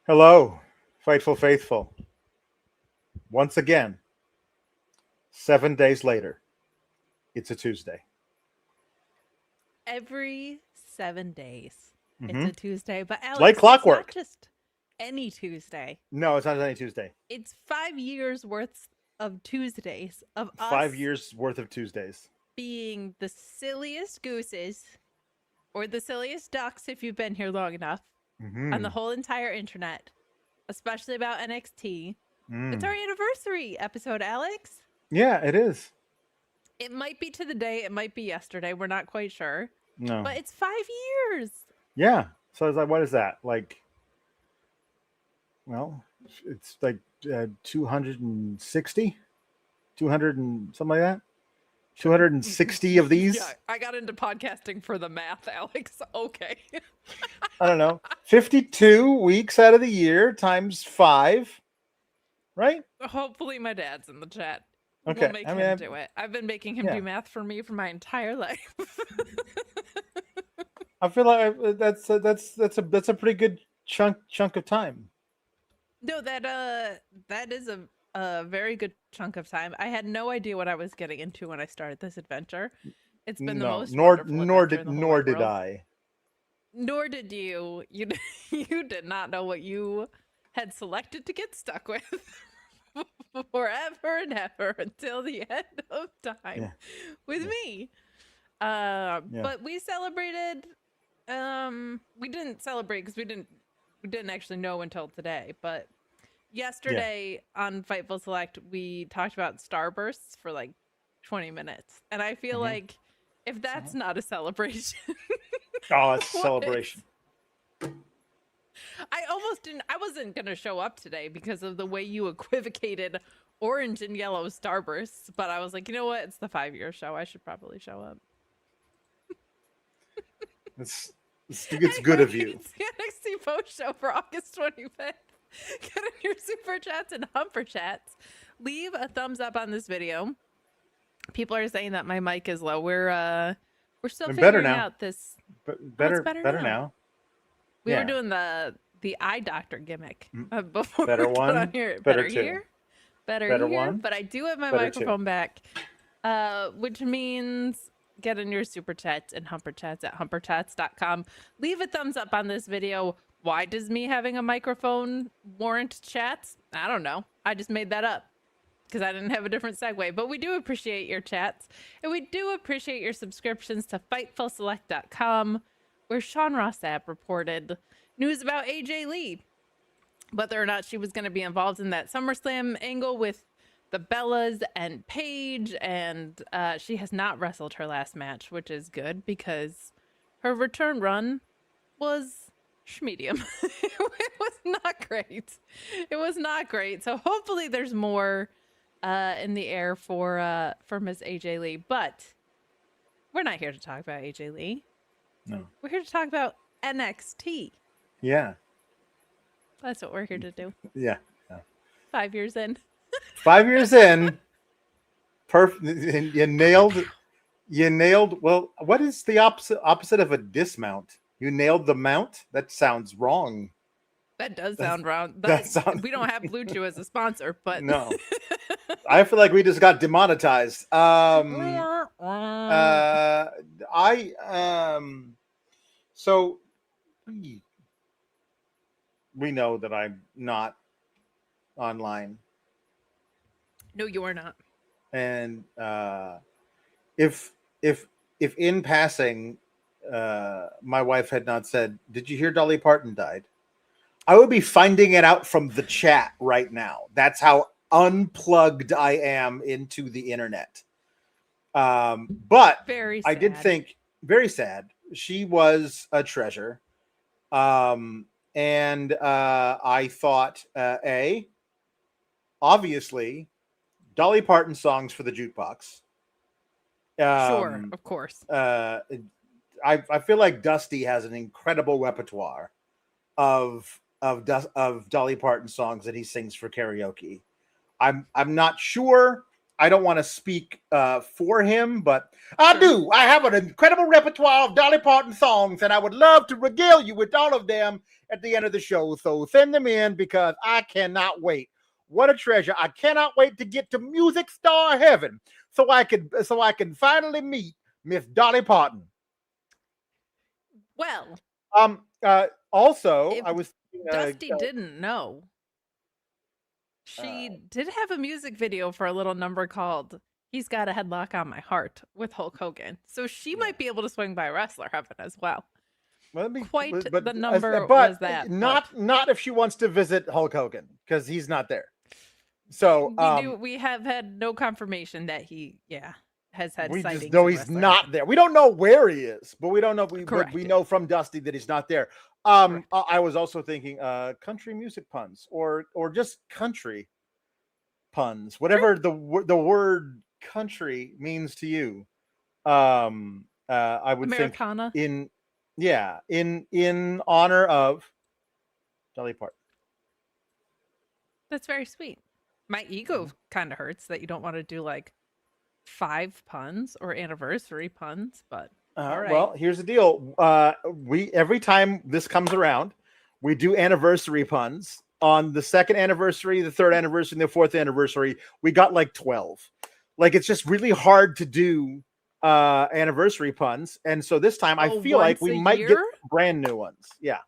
Hello, Fightful Faithful. Once again, 7 days later, it's a Tuesday. Every 7 days, Mhm. it's a Tuesday. But Alex, Like clockwork. It's not just any Tuesday. No, it's not any Tuesday. It's 5 years worth of Tuesdays of us 5 years worth of Tuesdays. being the silliest gooses or the silliest ducks if you've been here long enough on the whole entire internet, especially about NXT. It's our anniversary episode, Alex. Yeah, it is. It might be to the day, it might be yesterday. We're not quite sure. No. But it's 5 years. Yeah. So I was like, what is that? Like, well, it's like 260? 200 and something like that? 260 of these? Yeah, I got into podcasting for the math, Alex. Okay. I don't know. 52 weeks out of the year times 5, right? Hopefully my dad's in the chat. Okay. We'll make him do it. I've been making him do math for me for my entire life. I feel like that's a pretty good chunk of time. No, that is a very good chunk of time. I had no idea what I was getting into when I started this adventure. It's been the most wonderful nor adventure did in the whole nor wide did world. I. Nor did you. You did not know what you had selected to get stuck with forever and ever until the end of time with me. But we celebrated. We didn't celebrate because we didn't actually know until today. But yesterday on Fightful Select, we talked about starbursts for like 20 minutes, and I feel like if that's not a celebration. Oh, it's a celebration. I wasn't going to show up today because of the way you equivocated orange and yellow starbursts, but I was like, you know what? It's the 5-year show. I should probably show up. It's good of you. It's the NXT post show for August 25th. Get in your super chats and humper chats. Leave a thumbs up on this video. People are saying that my mic is low. We're still figuring out this. Better now. We were doing the eye doctor gimmick before better we one, on here. better here, two. better here. But I do have my microphone back, which means get in your super chats and humper chats at humperchats.com. Leave a thumbs up on this video. Why does me having a microphone warrant chats? I don't know. I just made that up because I didn't have a different segue. But we do appreciate your chats, and we do appreciate your subscriptions to FightfulSelect.com, where Sean Rossap reported news about AJ Lee, whether or not she was going to be involved in that SummerSlam angle with the Bellas and Paige, and she has not wrestled her last match, which is good because her return run was schmedium. It was not great. It was not great. So hopefully there's more in the air for Miss AJ Lee, but we're not here to talk about AJ Lee. No, we're here to talk about NXT. Yeah, that's what we're here to do. Yeah. 5 years in. 5 years in. Perfect. You nailed. Well, what is the opposite of a dismount? You nailed the mount. That sounds wrong. That does sound wrong. We don't have Blue Chew as a sponsor, but no. I feel like we just got demonetized. So we know that I'm not online. No, you are not. And if in passing my wife had not said, "Did you hear Dolly Parton died?" I would be finding it out from the chat right now. That's how unplugged I am into the internet. But very sad. I did think very sad. She was a treasure. And I thought, obviously, Dolly Parton songs for the jukebox. Sure, of course. I feel like Dusty has an incredible repertoire of of Dolly Parton songs that he sings for karaoke. I'm not sure. I don't want to speak for him, but I do. I have an incredible repertoire of Dolly Parton songs, and I would love to regale you with all of them at the end of the show. So send them in because I cannot wait. What a treasure! I cannot wait to get to Music Star Heaven so I can finally meet Miss Dolly Parton. Well, also, I was Dusty didn't know. She did have a music video for a little number called "He's Got a Headlock on My Heart" with Hulk Hogan, so she might be able to swing by Wrestler Heaven as well. The number was that, not if she wants to visit Hulk Hogan because he's not there. So we have had no confirmation that he has had we sightings. Just know he's not there. We don't know where he is, but we don't know. But we know from Dusty that he's not there. I was also thinking country music puns or just country puns, whatever the word country means to you. I would Americana. think in honor of Dolly Parton. That's very sweet. My ego kind of hurts that you don't want to do like 5 puns or anniversary puns, but all right. Well, here's the deal. We every time this comes around, we do anniversary puns. On the 2nd anniversary, the 3rd anniversary, and the 4th anniversary, we got like 12. Like it's just really hard to do anniversary puns, and so this time I feel like we might get brand new ones. Yeah.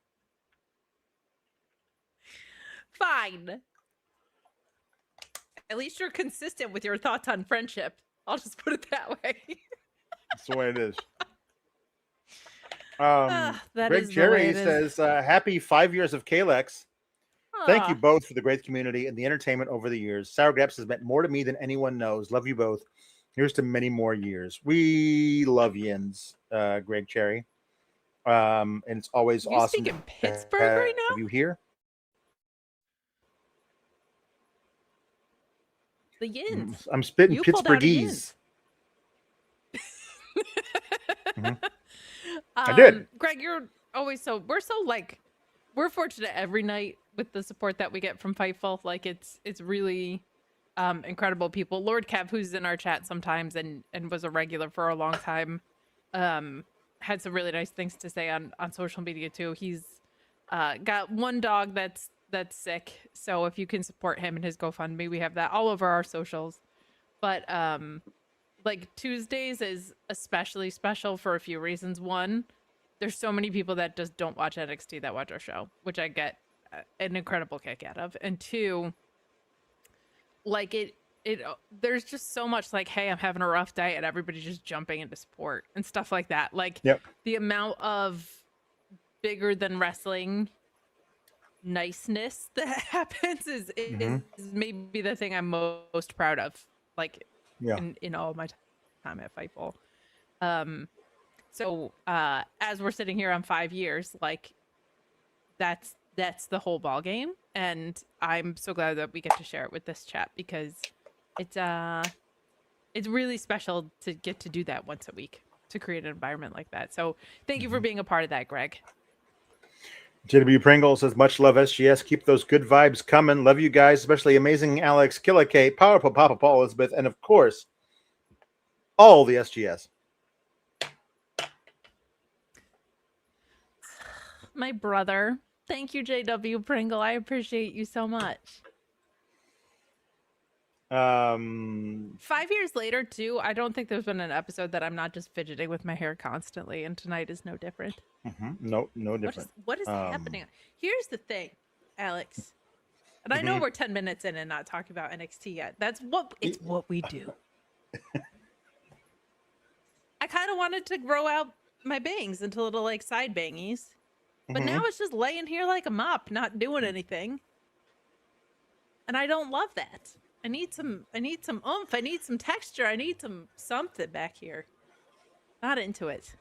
Fine. At least you're consistent with your thoughts on friendship. I'll just put it that way. That's the way it is. That Greg Jerry says, happy 5 years of Kalex. Thank you both for the great community and the entertainment over the years. Sour Grapes has meant more to me than anyone knows. Love you both. Here's to many more years. We love yins, Greg Cherry. And it's always awesome. You speak in Pittsburgh right now? Have you here? The yins. I'm spitting Pittsburghese. I did. Greg, you're always we're fortunate every night with the support that we get from Fightful. Like it's really incredible people. Lord Kev, who's in our chat sometimes and was a regular for a long time, had some really nice things to say on social media too. He's got one dog that's sick, so if you can support him in his GoFundMe, we have that all over our socials. But like Tuesdays is especially special for a few reasons. One, there's so many people that just don't watch NXT that watch our show, which I get an incredible kick out of. And two, like it there's just so much like, hey, I'm having a rough day, and everybody just jumping into support and stuff like that. Like the amount of bigger than wrestling niceness that happens is maybe the thing I'm most proud of, like in all my time at Fightful. So as we're sitting here on 5 years, like that's the whole ball game, and I'm so glad that we get to share it with this chat because it's really special to get to do that once a week, to create an environment like that. So thank you for being a part of that, Greg. JW Pringle says, much love, SGS. Keep those good vibes coming. Love you guys, especially amazing Alex, Killa K, powerful Papa Paul Elizabeth, and of course, all the SGS. My brother. Thank you, JW Pringle. I appreciate you so much. 5 years later, too, I don't think there's been an episode that I'm not just fidgeting with my hair constantly, and tonight is no different. No different. What is happening? Here's the thing, Alex. And I know we're 10 minutes in and not talking about NXT yet. It's what we do. I kind of wanted to grow out my bangs into little like side bangies. But now it's just laying here like a mop, not doing anything. And I don't love that. I need some oomph. I need some texture. I need something back here. Not into it.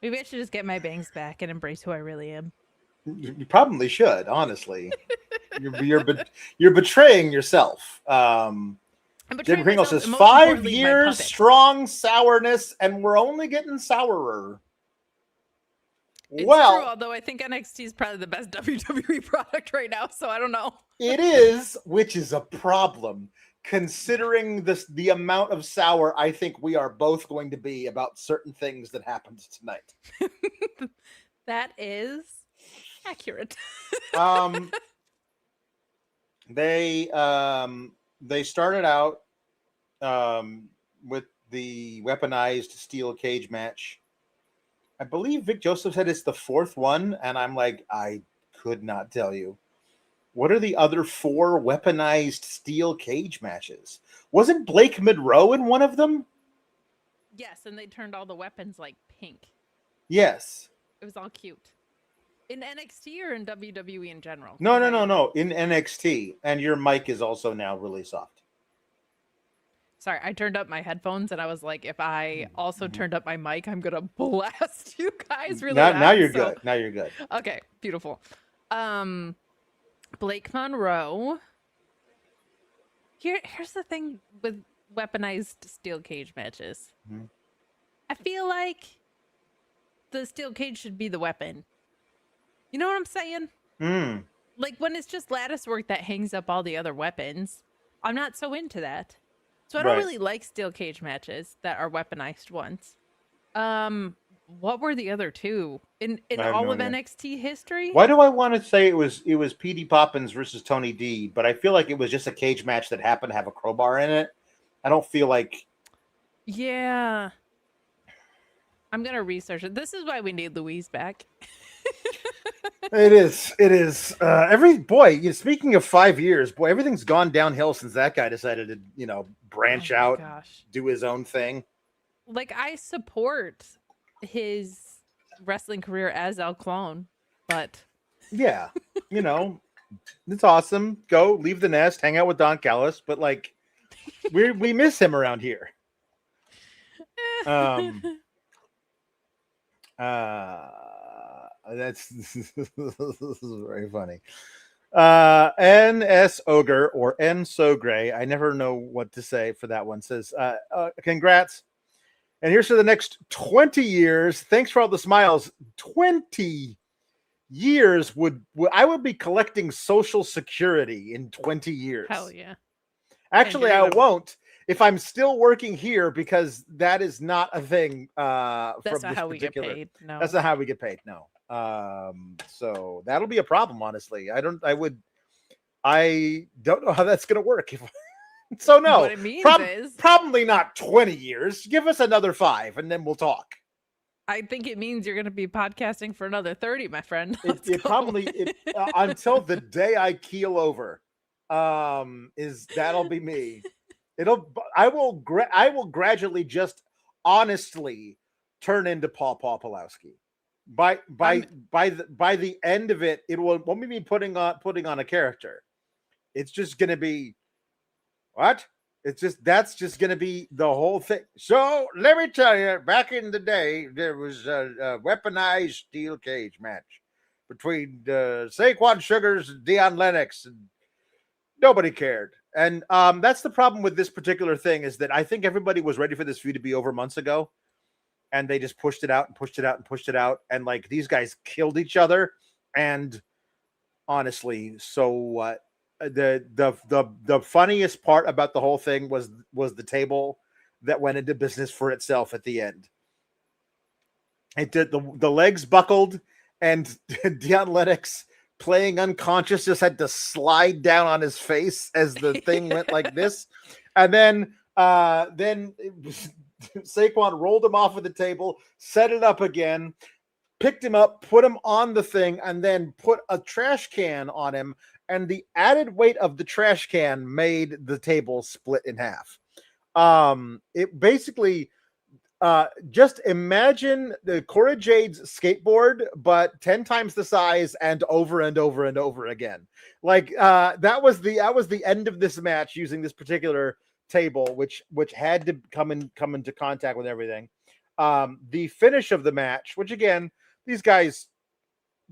Maybe I should just get my bangs back and embrace who I really am. You probably should, honestly. You're betraying yourself. Jim Kringle says 5 years, strong sourness, and we're only getting sourer. It's well, true, although I think NXT is probably the best WWE product right now, so I don't know. It is, which is a problem, considering the amount of sour I think we are both going to be about certain things that happened tonight. That is accurate. They started out with the weaponized steel cage match. I believe Vic Joseph said it's the fourth one, and I'm like, I could not tell you. What are the other 4 weaponized steel cage matches? Wasn't Blake Monroe in one of them? Yes, and they turned all the weapons like pink. Yes. It was all cute. In NXT or in WWE in general? No. In NXT. And your mic is also now really soft. Sorry, I turned up my headphones and I was like, if I also turned up my mic, I'm going to blast you guys really loud. Now you're good. Now you're good. Okay, beautiful. Blake Monroe. Here's the thing with weaponized steel cage matches. Mm-hmm. I feel like the steel cage should be the weapon. You know what I'm saying? Mm. Like when it's just lattice work that hangs up all the other weapons, I'm not so into that. So I don't really like steel cage matches that are weaponized ones. What were the other 2 in all of NXT history? Why do I want to say it was P.D. Poppins versus Tony D, but I feel like it was just a cage match that happened to have a crowbar in it. I don't feel like... Yeah. I'm going to research it. This is why we need Louise back. It is. Speaking of 5 years, everything's gone downhill since that guy decided to, branch out, do his own thing. Like, I support his wrestling career as El Clone, but yeah, it's awesome. Go leave the nest, hang out with Don Callis, but like, we miss him around here. This is very funny. NS Ogre or N So Gray, I never know what to say for that one, says congrats. And here's for the next 20 years. Thanks for all the smiles. 20 years I would be collecting Social Security in 20 years. Hell yeah. Actually, I won't if I'm still working here, because that is not a thing. That's not how we get paid. No, that's not how we get paid. No. So that'll be a problem. Honestly, I don't know how that's going to work. So no, what it means is probably not 20 years. Give us another 5 and then we'll talk. I think it means you're going to be podcasting for another 30, my friend. Until the day I keel over, that'll be me. I will gradually just honestly turn into Paul Pawlowski. By the end of it, it won't be putting on a character. It's just going to be what? That's just going to be the whole thing. So let me tell you, back in the day, there was a weaponized steel cage match between Saquon, Shugars, and Dion, Lennox, and nobody cared. And that's the problem with this particular thing, is that I think everybody was ready for this feud to be over months ago, and they just pushed it out and pushed it out and pushed it out, and like these guys killed each other. And honestly, so what? The funniest part about the whole thing was the table that went into business for itself at the end. It did the legs buckled, and Dion Lennox, playing unconscious, just had to slide down on his face as the thing went like this, and then Saquon rolled him off of the table, set it up again, picked him up, put him on the thing, and then put a trash can on him. And the added weight of the trash can made the table split in half. It basically, just imagine the Cora Jade's skateboard, but 10 times the size and over and over and over again. Like that was the end of this match using this particular table, which had to come into contact with everything. The finish of the match, which again, these guys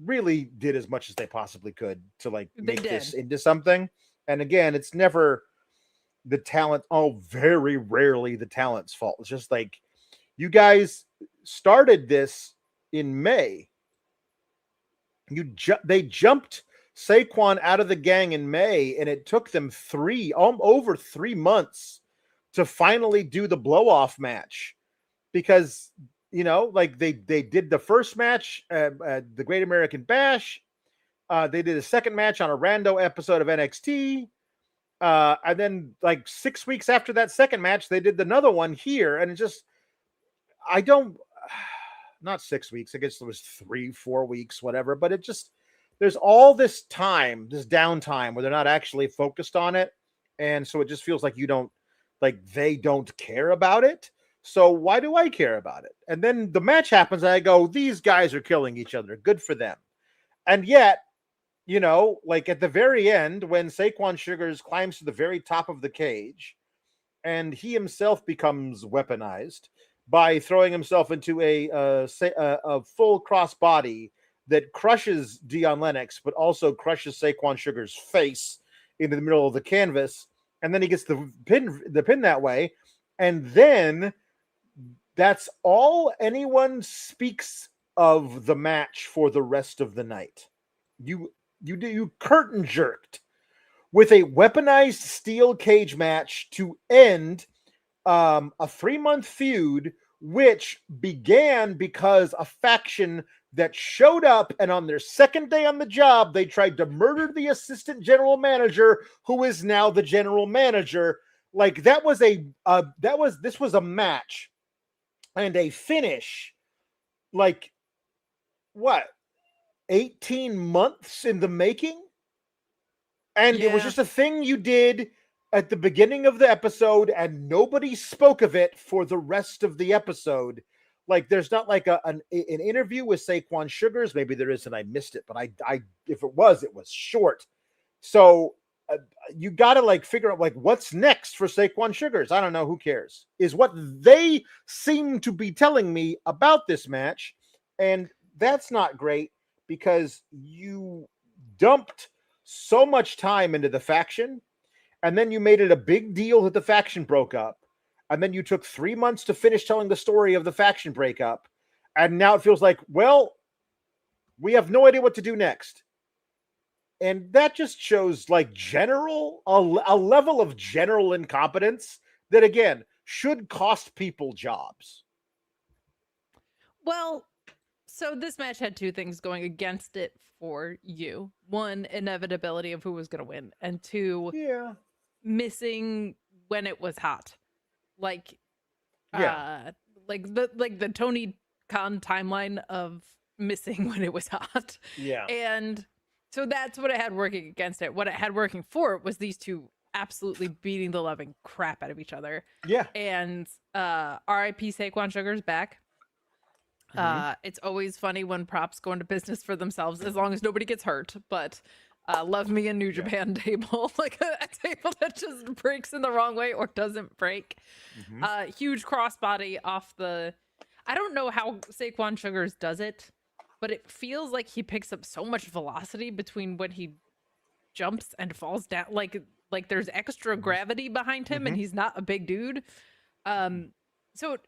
really did as much as they possibly could to like make this into something. And again, it's never the talent. Very rarely the talent's fault. It's just like, you guys started this in May They jumped Saquon out of the gang in May, and it took them over 3 months to finally do the blow off match, because like they did the first match at the Great American Bash. They did a second match on a rando episode of NXT. And then like 6 weeks after that second match, they did another one here. And it just, not 6 weeks. I guess it was 3-4 weeks, whatever. But it just, there's all this time, this downtime where they're not actually focused on it. And so it just feels like they don't care about it. So why do I care about it? And then the match happens and I go, these guys are killing each other. Good for them. And yet, like at the very end, when Saquon Shugars climbs to the very top of the cage and he himself becomes weaponized by throwing himself into a full crossbody that crushes Dion Lennox, but also crushes Saquon Shugars' face into the middle of the canvas. And then he gets the pin that way. And then that's all anyone speaks of the match for the rest of the night. You curtain jerked with a weaponized steel cage match to end a 3-month feud, which began because a faction that showed up and on their second day on the job, they tried to murder the assistant general manager, who is now the general manager. Like this was a match and a finish. Like what? 18 months in the making, and it was just a thing you did at the beginning of the episode and nobody spoke of it for the rest of the episode. Like there's not like an interview with Saquon Shugars. Maybe there is and I missed it, but I if it was short. So you got to like figure out like what's next for Saquon Shugars. I don't know, who cares, is what they seem to be telling me about this match. And that's not great, because you dumped so much time into the faction, and then you made it a big deal that the faction broke up, and then you took 3 months to finish telling the story of the faction breakup, and now it feels like, well, we have no idea what to do next. And that just shows like a level of general incompetence that, again, should cost people jobs. Well, so this match had two things going against it for you. One, inevitability of who was going to win, and two, missing when it was hot. Like the Tony Khan timeline of missing when it was hot. Yeah. And so that's what it had working against it. What it had working for it was these two absolutely beating the loving crap out of each other. Yeah. And R.I.P. Saquon Shugars back. It's always funny when props go into business for themselves, as long as nobody gets hurt. But love me a New Japan table, like a table that just breaks in the wrong way or doesn't break. Huge crossbody off the. I don't know how Saquon Shugars does it, but it feels like he picks up so much velocity between when he jumps and falls down. Like there's extra gravity behind him, and he's not a big dude. So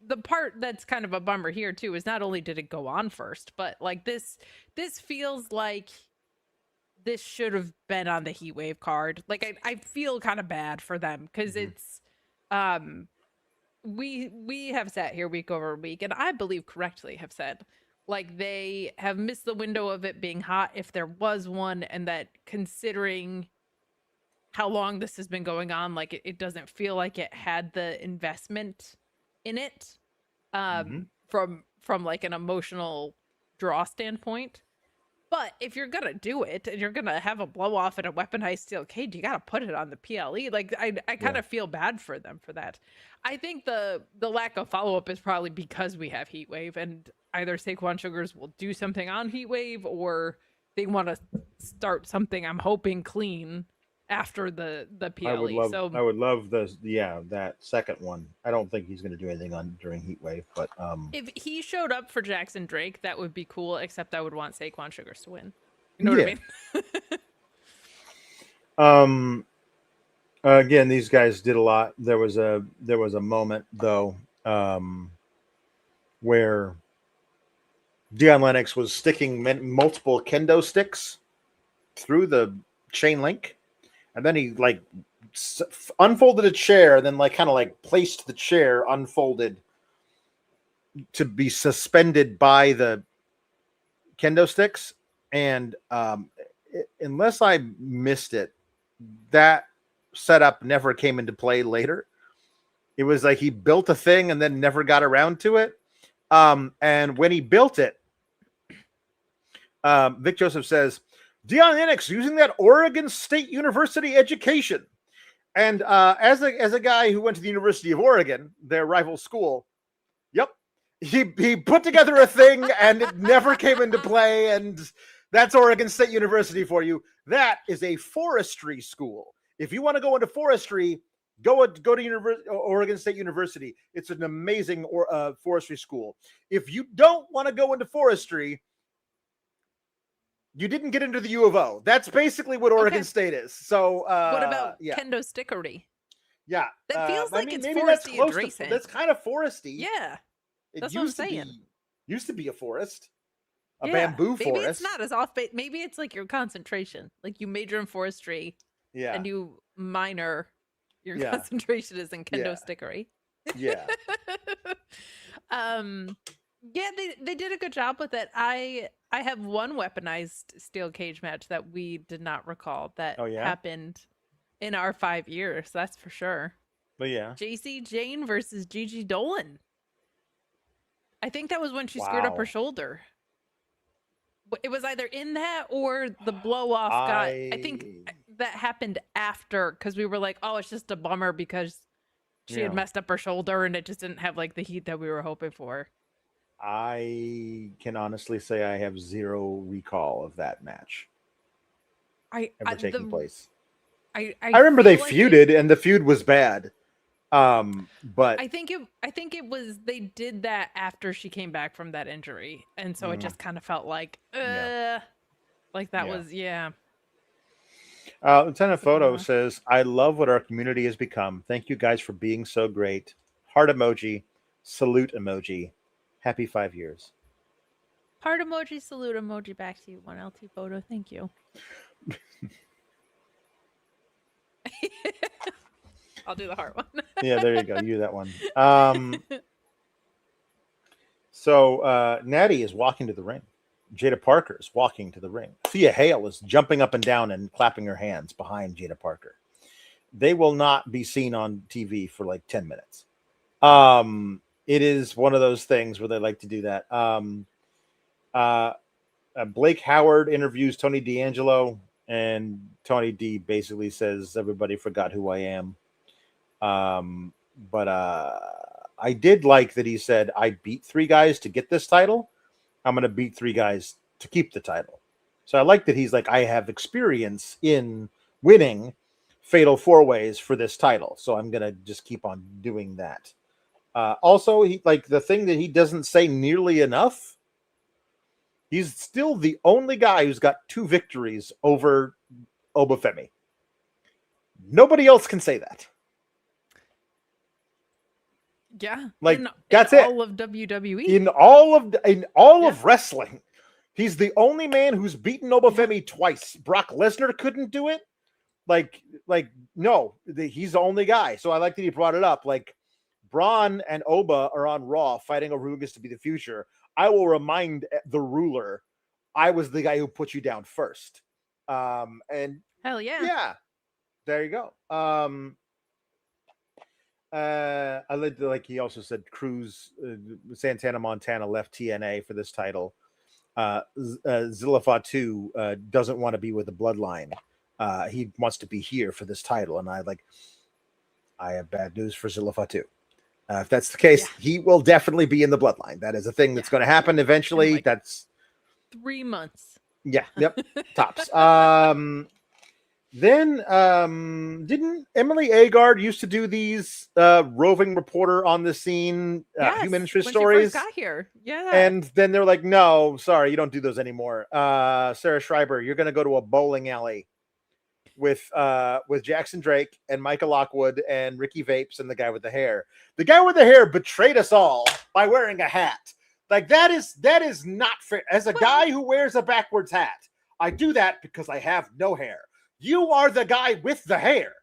the part that's kind of a bummer here too is not only did it go on first, but like this feels like this should have been on the Heatwave card. Like I feel kind of bad for them, because it's we have sat here week over week, and I believe correctly have said like they have missed the window of it being hot, if there was one, and that considering how long this has been going on, like it doesn't feel like it had the investment in it from like an emotional draw standpoint. But if you're gonna do it and you're gonna have a blow off at a weaponized steel cage, you gotta put it on the PLE. Like I kind of feel bad for them for that. I think the lack of follow-up is probably because we have Heatwave, and either Saquon Shugars will do something on Heatwave, or they want to start something, I'm hoping, clean after the PLE. I would love that second one. I don't think he's going to do anything during Heatwave, but if he showed up for Jackson Drake, that would be cool. Except I would want Saquon Shugars to win. You know what I mean? Again, these guys did a lot. There was a moment though where Dion Lennox was sticking multiple kendo sticks through the chain link, and then he like unfolded a chair, and then like kind of like placed the chair unfolded to be suspended by the kendo sticks. And unless I missed it, that setup never came into play later. It was like he built a thing and then never got around to it. And when he built it, Vic Joseph says, Dion Lennox using that Oregon State University education. And as a guy who went to the University of Oregon, their rival school, yep, he put together a thing and it never came into play. And that's Oregon State University for you. That is a forestry school. If you want to go into forestry, go to Oregon State University. It's an amazing forestry school. If you don't want to go into forestry, you didn't get into the U of O. That's basically what Oregon State is. So what about kendo stickery? Yeah, that feels like it's foresty adjacent. That's kind of foresty. Yeah, that's what I'm saying. Used to be a forest, a bamboo forest. Maybe it's not as off base. Maybe it's like your concentration. Like you major in forestry, and you minor. Your concentration is in kendo stickery. Yeah. Yeah, they did a good job with it. I have one weaponized steel cage match that we did not recall that happened in our 5 years. That's for sure. But yeah, JC Jane versus Gigi Dolan. I think that was when she screwed up her shoulder. It was either in that or the blow off got. I think that happened after because we were like, oh, it's just a bummer because she had messed up her shoulder and it just didn't have like the heat that we were hoping for. I can honestly say I have zero recall of that match ever taking place. I remember they feuded and the feud was bad. But I think it was they did that after she came back from that injury, and so it just kind of felt like like that was Lieutenant Photo says, I love what our community has become. Thank you guys for being so great. Heart emoji, salute emoji. Happy 5 years. Heart emoji, salute emoji back to you. 1LT Photo. Thank you. I'll do the heart one. Yeah, there you go. You do that one. So Natty is walking to the ring. Jada Parker is walking to the ring. Thea Hale is jumping up and down and clapping her hands behind Jada Parker. They will not be seen on TV for like 10 minutes. It is one of those things where they like to do that. Blake Howard interviews Tony D'Angelo, and Tony D basically says, everybody forgot who I am. But I did like that he said, I beat 3 guys to get this title. I'm going to beat 3 guys to keep the title. So I like that he's like, I have experience in winning fatal 4-ways for this title. So I'm going to just keep on doing that. Also, he like the thing that he doesn't say nearly enough. He's still the only guy who's got 2 victories over Obafemi. Nobody else can say that. Yeah, like that's it. All of WWE, in all of wrestling, he's the only man who's beaten Obafemi twice. Brock Lesnar couldn't do it. No, he's the only guy. So I like that he brought it up. Like Braun and Oba are on Raw fighting over who gets to be the future. I will remind the ruler, I was the guy who put you down first. And hell yeah, there you go. I like he also said Cruz, Santana Montana left TNA for this title. Zilla Fatu doesn't want to be with the Bloodline. He wants to be here for this title. And I have bad news for Zilla Fatu. If that's the case, he will definitely be in the Bloodline. That is a thing that's going to happen eventually. Like that's 3 months. Yeah. Yep. Tops. Then didn't Emily Agard used to do these roving reporter on the scene human interest stories? She first got here. Yeah. And then they're like, no, sorry, you don't do those anymore. Sarah Schreiber, you're gonna go to a bowling alley with Jackson Drake and Michael Lockwood and Ricky Vapes and the guy with the hair. The guy with the hair betrayed us all by wearing a hat. Like that is not fair. As a guy who wears a backwards hat, I do that because I have no hair. You are the guy with the hair.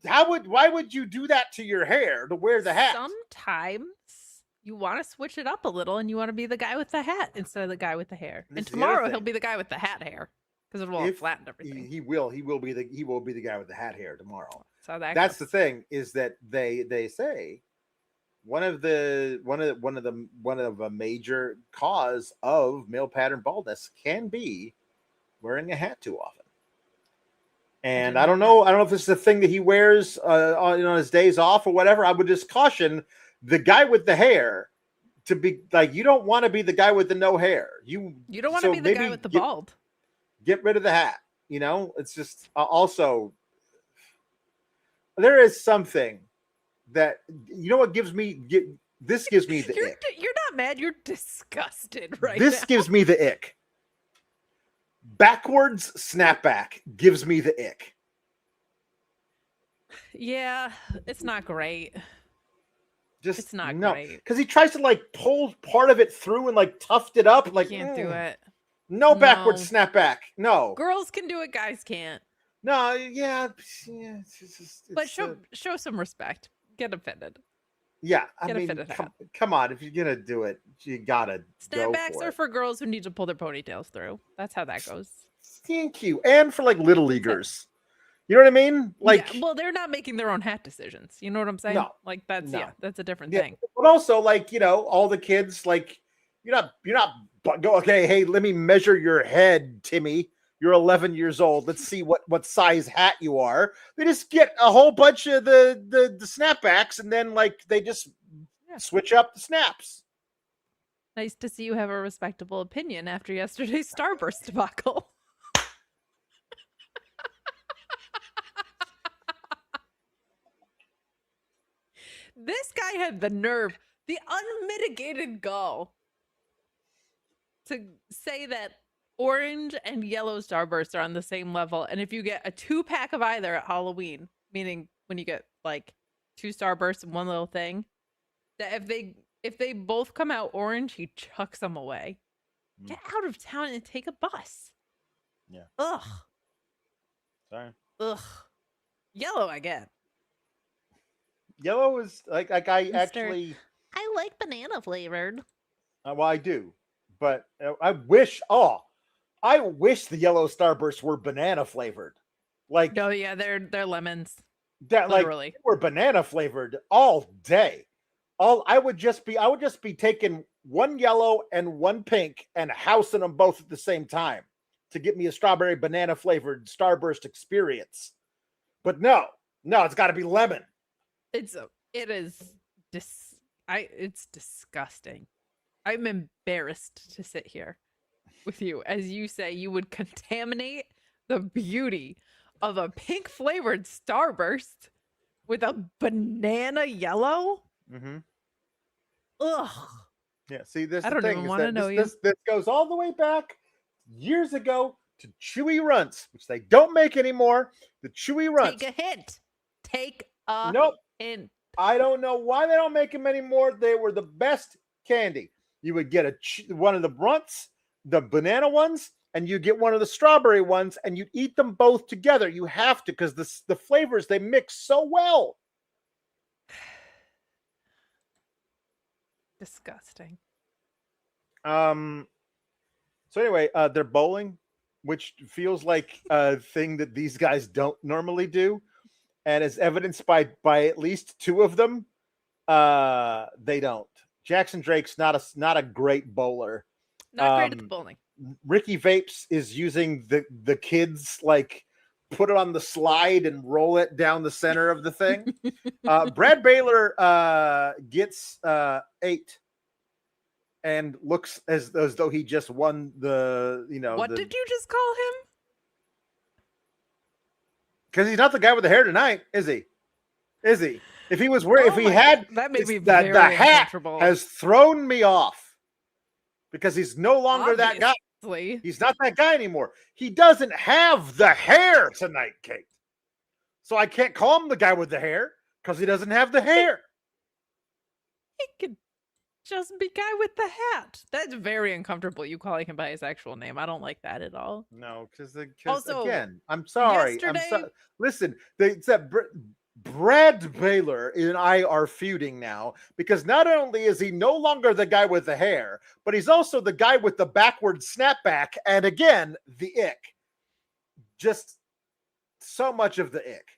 Why would you do that to your hair to wear the hat? Sometimes you want to switch it up a little and you want to be the guy with the hat instead of the guy with the hair. And tomorrow he'll be the guy with the hat hair because it will all flatten everything. He will be the guy with the hat hair tomorrow. So that's the thing, is that they say one of a major cause of male pattern baldness can be wearing a hat too often. And I don't know if this is a thing that he wears on his days off or whatever. I would just caution the guy with the hair to be like, you don't want to be the guy with the no hair. You don't want to be the guy with the bald. Get rid of the hat. It's just also there is something that what gives me the ick. You're not mad. You're disgusted right This now. gives me the ick. Backwards snapback gives me the ick. Yeah, it's not great. It's not great. Because he tries to pull part of it through and tuft it up. Can't do it. No backwards snapback. No. Girls can do it, guys can't. No, yeah. But show some respect. Get offended. Yeah, come on. If you're gonna do it, you gotta. Snapbacks are for girls who need to pull their ponytails through. That's how that goes. Thank you, and for little leaguers. You know what I mean? Well, they're not making their own hat decisions. You know what I'm saying? No, that's a different thing. But also, all the kids, you're not go. Okay, hey, let me measure your head, Timmy. You're 11 years old. Let's see what size hat you are. They just get a whole bunch of the snapbacks, and then they just switch up the snaps. Nice to see you have a respectable opinion after yesterday's Starburst debacle. This guy had the nerve, the unmitigated gall, to say that orange and yellow Starbursts are on the same level, and if you get a 2-pack of either at Halloween, meaning when you get 2 Starbursts and one little thing, that if they both come out orange, he chucks them away. Get out of town and take a bus. Yeah. Ugh. Sorry. Ugh. Yellow, I get. Yellow is I actually. I like banana flavored. Well, I do, but I wish the yellow Starbursts were banana flavored. Oh yeah, they're lemons. That literally were banana flavored all day. I would just be taking one yellow and one pink and housing them both at the same time to get me a strawberry banana flavored Starburst experience. But no, it's got to be lemon. It's disgusting. I'm embarrassed to sit here with you as you say you would contaminate the beauty of a pink flavored Starburst with a banana yellow. Mm-hmm. Ugh. Yeah. See, this I don't even want to know this goes all the way back years ago to Chewy Runts, which they don't make anymore. The Chewy Runts. Take a hint. Take a hint. I don't know why they don't make them anymore. They were the best candy. You would get one of the Runts, the banana ones, and you get one of the strawberry ones, and you eat them both together. You have to, because the flavors, they mix so well. Disgusting. So anyway, they're bowling, which feels like a thing that these guys don't normally do, and as evidenced by at least 2 of them, they don't. Jackson Drake's not a great bowler. Not great at the bowling. Ricky Vapes is using the kids put it on the slide and roll it down the center of the thing. Brad Baylor gets 8 and looks as though he just won the. What did you just call him? Because he's not the guy with the hair tonight, is he? Is he? If he was wearing, if he had, that made me the hat has thrown me off because he's no longer that guy. He's not that guy anymore. He doesn't have the hair tonight, Kate. So I can't call him the guy with the hair because he doesn't have the hair. He could just be guy with the hat. That's very uncomfortable. You calling him by his actual name. I don't like that at all. No, because Also, again, I'm sorry. yesterday- Listen, it's that Brad Baylor and I are feuding now because not only is he no longer the guy with the hair, but he's also the guy with the backward snapback. And again, the ick. Just so much of the ick.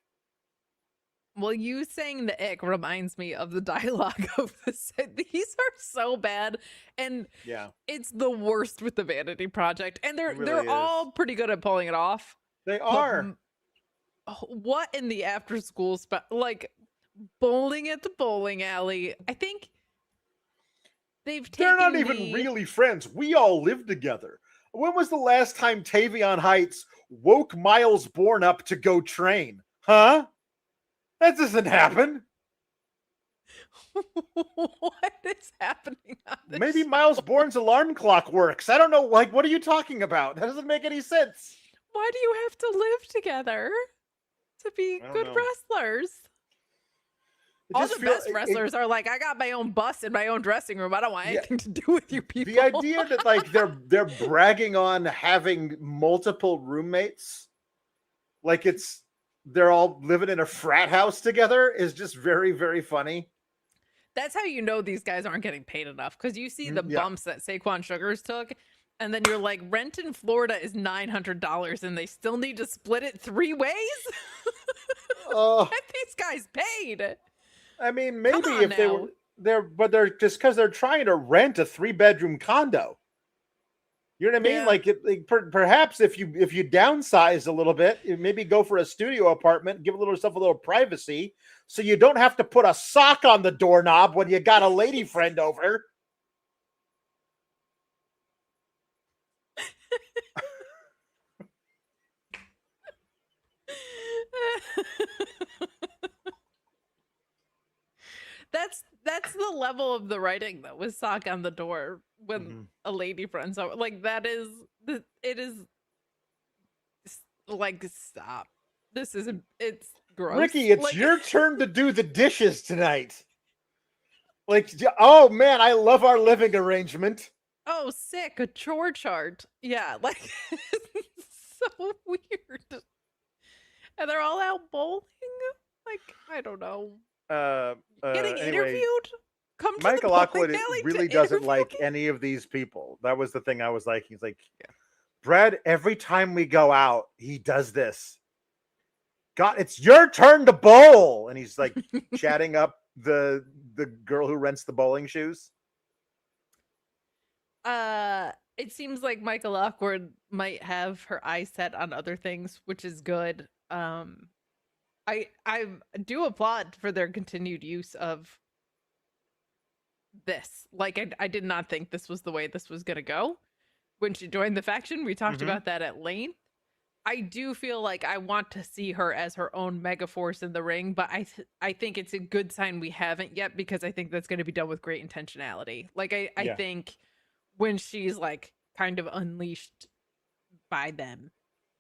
Well, you saying the ick reminds me of the dialogue of this. These are so bad, and yeah, it's the worst with the Vanity Project, and they're really all pretty good at pulling it off. They are. What in the after school like bowling at the bowling alley? I think they're not even really friends. We all live together. When was the last time Tavion Heights woke Miles Bourne up to go train? Huh? That doesn't happen. What is happening on this Maybe show? Miles Bourne's alarm clock works. I don't know. Like, what are you talking about? That doesn't make any sense. Why do you have to live together to be good wrestlers? All the best wrestlers are like, I got my own bus in my own dressing room. I don't want anything to do with you people. The idea that like they're bragging on having multiple roommates, like they're all living in a frat house together, is just very, very funny. That's how you know these guys aren't getting paid enough, because you see the bumps that Saquon Shugars took, and then you're like, rent in Florida is $900, and they still need to split it 3 ways? Get these guys paid. I mean, maybe if they're just because they're trying to rent a 3-bedroom condo. You know what I mean? Yeah. Perhaps if you downsize a little bit, maybe go for a studio apartment, give yourself a little privacy, so you don't have to put a sock on the doorknob when you got a lady friend over. That's the level of the writing though, with sock on the door when a lady friend's over. Like it is like, stop. It's gross. Ricky, it's your turn to do the dishes tonight. Like, oh man, I love our living arrangement. Oh, sick, a chore chart. Yeah, like it's so weird. And they're all out bowling? Like, I don't know. Getting interviewed? Come to Michael Lockwood really doesn't like any of these people. That was the thing I was like. He's like, Brad, every time we go out, he does this. God, it's your turn to bowl. And he's like chatting up the girl who rents the bowling shoes. It seems like Michael Lockwood might have her eyes set on other things, which is good. I do applaud for their continued use of this. Like, I did not think this was the way this was gonna go. When she joined the faction, we talked about that at length. I do feel like I want to see her as her own mega force in the ring, but I think it's a good sign we haven't yet, because I think that's going to be done with great intentionality. Like, I think when she's like kind of unleashed by them,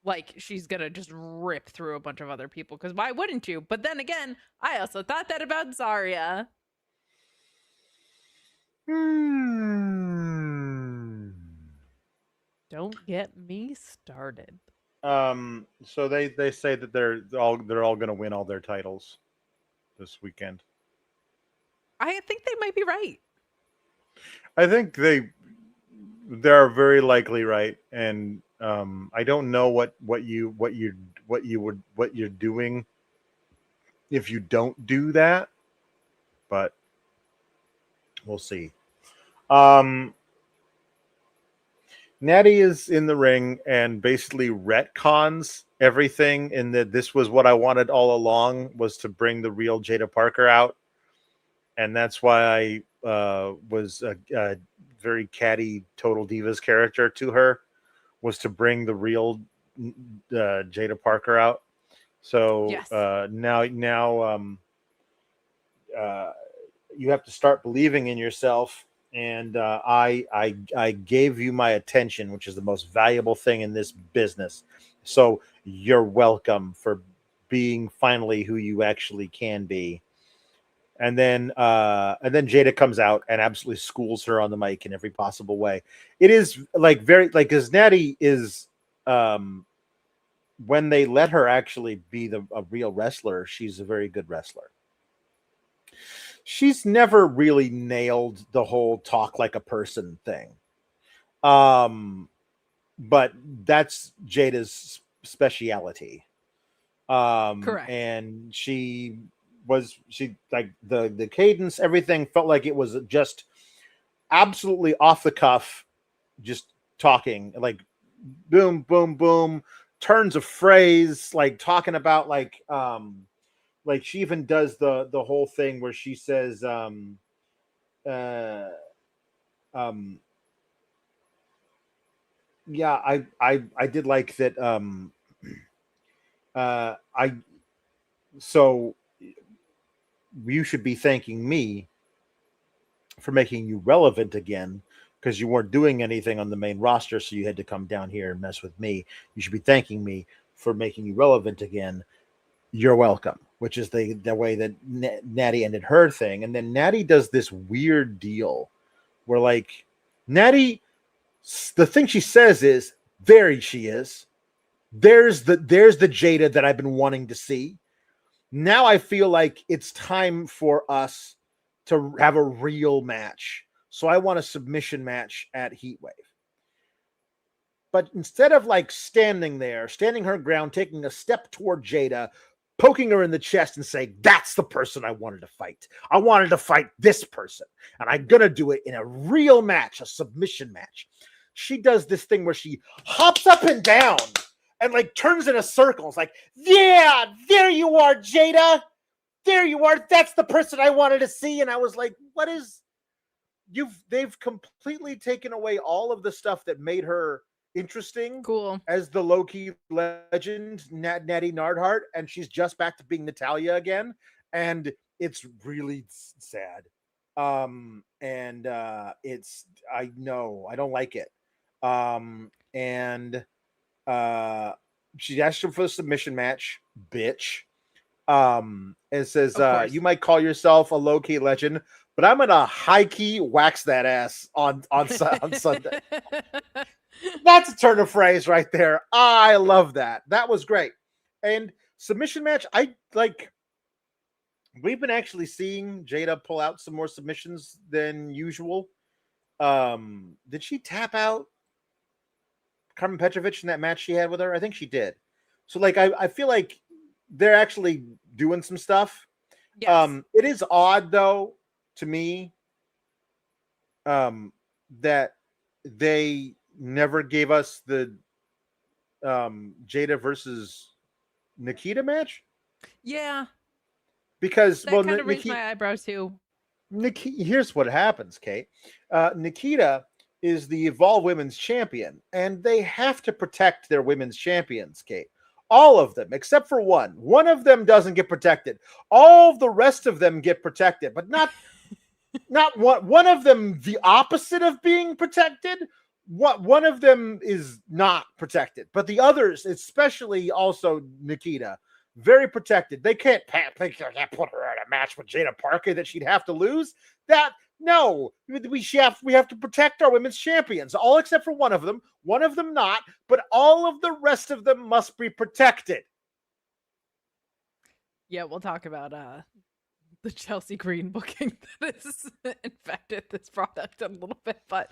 like, she's gonna just rip through a bunch of other people, because why wouldn't you? But then again, I also thought that about ZARIA. Don't get me started. So they say that they're all going to win all their titles this weekend. I think they might be right. I think they're very likely right, and I don't know what you're doing if you don't do that, but we'll see. Natty is in the ring and basically retcons everything, in that this was what I wanted all along, was to bring the real Jada Parker out, and that's why I was a very catty Total Divas character to her, was to bring the real Jada Parker out. So now you have to start believing in yourself. And I gave you my attention, which is the most valuable thing in this business. So you're welcome for being finally who you actually can be. And then Jada comes out and absolutely schools her on the mic in every possible way. It is like very like because Natty is when they let her actually be a real wrestler, she's a very good wrestler. She's never really nailed the whole talk like a person thing. But that's Jada's speciality. Correct. And she like the cadence, everything felt like it was just absolutely off the cuff, just talking like boom, boom, boom, turns of phrase, like talking about like she even does the whole thing where she says yeah, I did like that I so you should be thanking me for making you relevant again because you weren't doing anything on the main roster, so you had to come down here and mess with me. You should be thanking me for making you relevant again. You're welcome, which is the way that Natty ended her thing. And then Natty does this weird deal where like Natty, the thing she says is, there she is. There's the Jada that I've been wanting to see. Now I feel like it's time for us to have a real match. So I want a submission match at Heatwave. But instead of like standing her ground, taking a step toward Jada, poking her in the chest and saying, that's the person I wanted to fight. I wanted to fight this person. And I'm going to do it in a real match, a submission match. She does this thing where she hops up and down and like turns in a circle. It's like, yeah, there you are, Jada. There you are. That's the person I wanted to see. And I was like, what is they've completely taken away all of the stuff that made her interesting, cool as the low-key legend, Natty Nardhart, and she's just back to being Natalia again, and it's really sad. It's I know I don't like it. She asked him for the submission match, bitch. And says, you might call yourself a low-key legend, but I'm gonna high-key wax that ass on Sunday. That's a turn of phrase right there. I love that. That was great. And submission match, I like. We've been actually seeing Jada pull out some more submissions than usual. Did she tap out Carmen Petrovic in that match she had with her? I think she did. So like, I feel like they're actually doing some stuff. Yes. It is odd though to me that they never gave us the Jada versus Nikita match. Yeah, because that kind of raised my eyebrows too. Here's what happens, Kate. Nikita is the Evolve Women's Champion, and they have to protect their women's champions, Kate. All of them, except for one. One of them doesn't get protected. All the rest of them get protected, but not one of them the opposite of being protected. One of them is not protected, but the others, especially also Nikita, very protected. They can't put her in a match with Jada Parker that she'd have to lose. No, we have to protect our women's champions, all except for one of them. One of them not, but all of the rest of them must be protected. Yeah, we'll talk about the Chelsea Green booking that has infected this product a little bit, but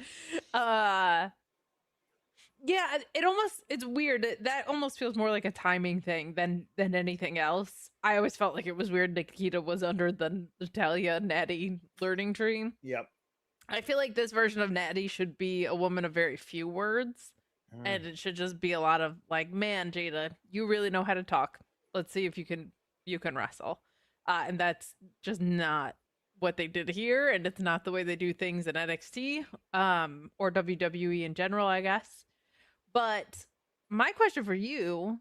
yeah, it's weird. That almost feels more like a timing thing than anything else. I always felt like it was weird Nikita was under the Natalia Natty learning tree. Yep. I feel like this version of Natty should be a woman of very few words, and it should just be a lot of like, man, Jada, you really know how to talk. Let's see if you can wrestle. And that's just not what they did here, and it's not the way they do things in NXT or WWE in general, I guess. But my question for you,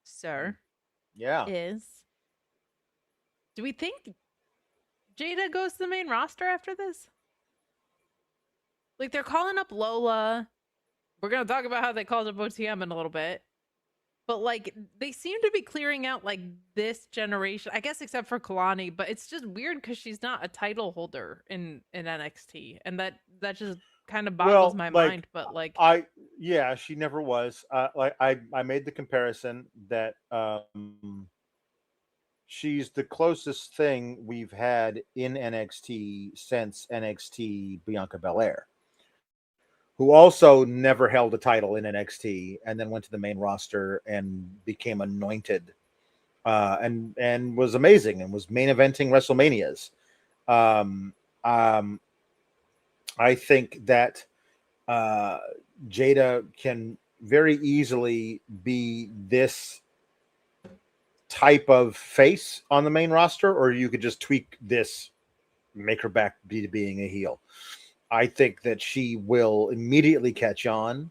sir, is, do we think Jada goes to the main roster after this? Like, they're calling up Lola. We're going to talk about how they called up OTM in a little bit. but like they seem to be clearing out like this generation, I guess, except for Kalani. But it's just weird because she's not a title holder in NXT, and that just kind of boggles my mind. But like, she never was. Like I made the comparison that she's the closest thing we've had in NXT since NXT Bianca Belair, who also never held a title in NXT and then went to the main roster and became anointed and was amazing and was main eventing WrestleManias. I think that Jada can very easily be this type of face on the main roster, or you could just tweak this, make her back to being a heel. I think that she will immediately catch on.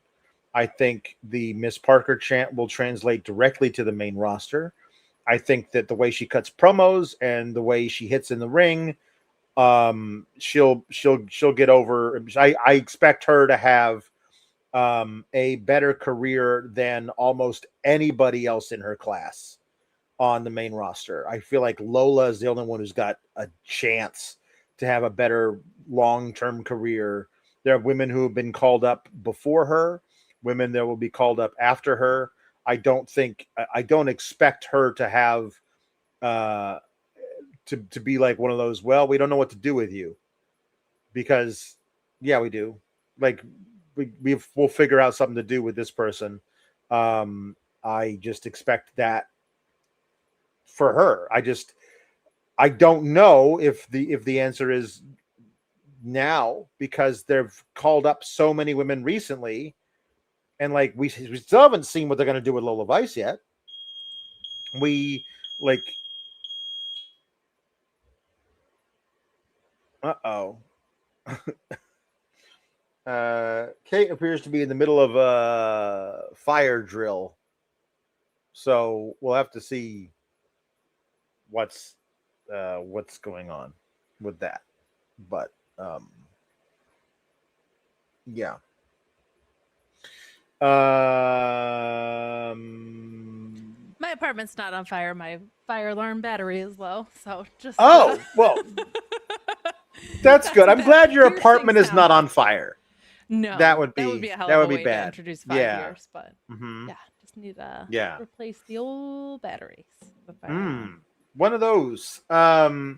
I think the Miss Parker chant will translate directly to the main roster. I think that the way she cuts promos and the way she hits in the ring, she'll get over. I expect her to have a better career than almost anybody else in her class on the main roster. I feel like Lola is the only one who's got a chance to have a better long-term career. There are women who have been called up before her, women that will be called up after her. I don't expect her to have to be like one of those, well, we don't know what to do with you, because yeah, we do. Like we'll figure out something to do with this person. I just expect that for her. I don't know if the answer is now, because they've called up so many women recently, and like we still haven't seen what they're going to do with Lola Vice yet. We like, Kate appears to be in the middle of a fire drill, so we'll have to see what's going on with that. But yeah. My apartment's not on fire. My fire alarm battery is low, so just well, that's good. I'm glad your apartment is not on fire. No, that would be a hell of a way bad to introduce 5 years, but just need to replace the old batteries. One of those. We have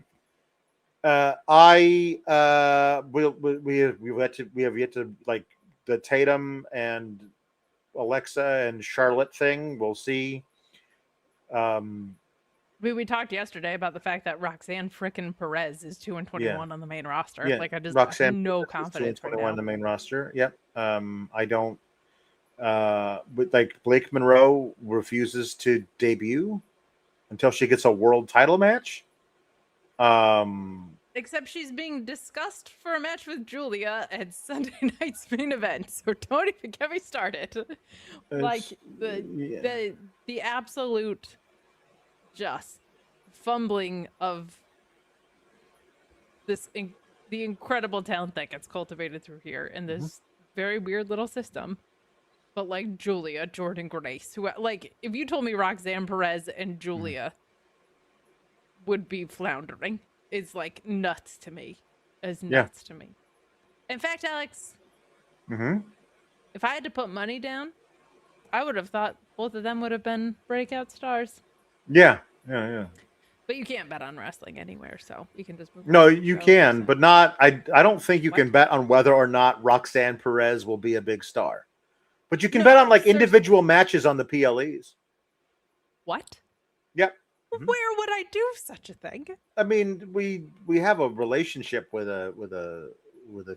yet to like the Tatum and Alexa and Charlotte thing. We'll see. We talked yesterday about the fact that Roxanne frickin' Perez is 2-21 on the main roster. Yeah. Like I just Roxanne have no confidence right now. on the main roster. Yep. I don't. But like Blake Monroe refuses to debut until she gets a world title match. Except she's being discussed for a match with Julia at Sunday night's main event, so don't even get me started. Like the absolute just fumbling of this the incredible talent that gets cultivated through here in this very weird little system. But like Julia, Jordan Grace, who, like, if you told me Roxanne Perez and Julia would be floundering, it's like nuts to me. It's nuts to me. In fact, Alex, if I had to put money down, I would have thought both of them would have been breakout stars. Yeah. But you can't bet on wrestling anywhere, so you can just no, you can, but not. I don't think you can bet on whether or not Roxanne Perez will be a big star. But you can bet on like individual matches on the PLEs. What? Yep. Where would I do such a thing? I mean, we have a relationship with a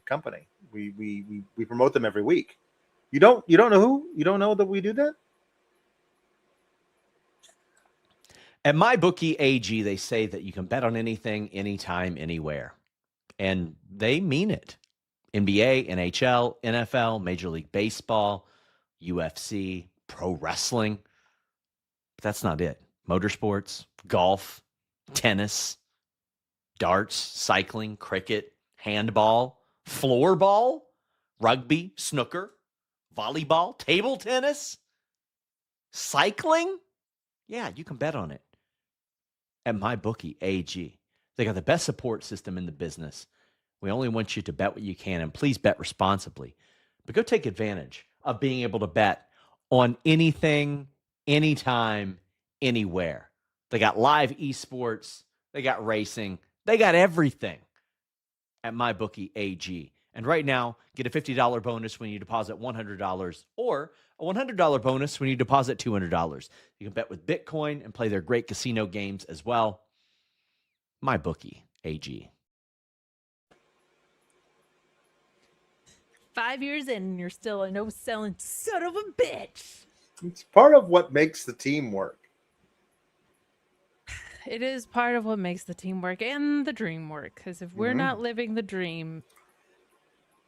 company. We promote them every week. You don't know who? You don't know that we do that? At MyBookie AG, they say that you can bet on anything, anytime, anywhere. And they mean it. NBA, NHL, NFL, Major League Baseball, UFC, pro wrestling. But that's not it. Motorsports, golf, tennis, darts, cycling, cricket, handball, floorball, rugby, snooker, volleyball, table tennis. Cycling? Yeah, you can bet on it at MyBookie AG. They got the best support system in the business. We only want you to bet what you can, and please bet responsibly. But go take advantage of being able to bet on anything, anytime, anywhere. They got live esports. They got racing. They got everything at MyBookie AG. And right now, get a $50 bonus when you deposit $100 or a $100 bonus when you deposit $200. You can bet with Bitcoin and play their great casino games as well. MyBookie AG. 5 years in, and you're still a no-selling son of a bitch. It's part of what makes the team work. It is part of what makes the team work and the dream work. Because if we're not living the dream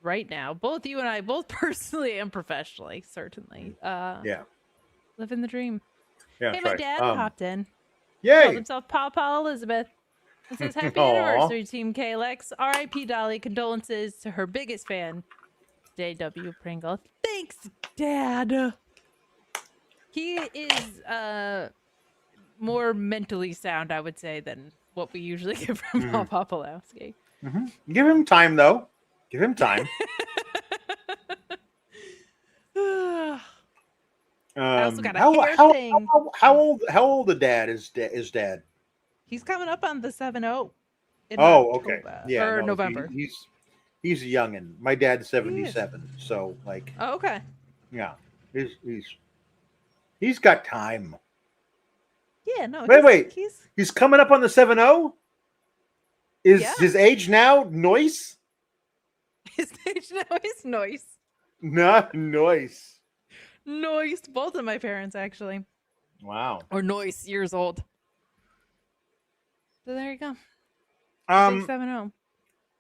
right now, both you and I, both personally and professionally, certainly, living the dream. Yeah, hey, my dad popped in. Yay! Called himself Papa Elizabeth. It says, happy anniversary, Team KLX. R.I.P. Dolly. Condolences to her biggest fan, J.W. Pringle. Thanks, Dad. He is more mentally sound, I would say, than what we usually get from Papa Pulowski. Give him time, though. Give him time. I also got a hair thing. How old the dad is? Dad? He's coming up on the 7-0. Oh, okay. Yeah, or November. He's a youngin'. My dad's 77, so like. Oh, okay. Yeah, he's got time. Yeah, no. Wait. He's coming up on the 7-0. Is his age now noise? His age now is noise. Not noise. Noise. Both of my parents, actually. Wow. Or noise years old. So there you go. 7-0.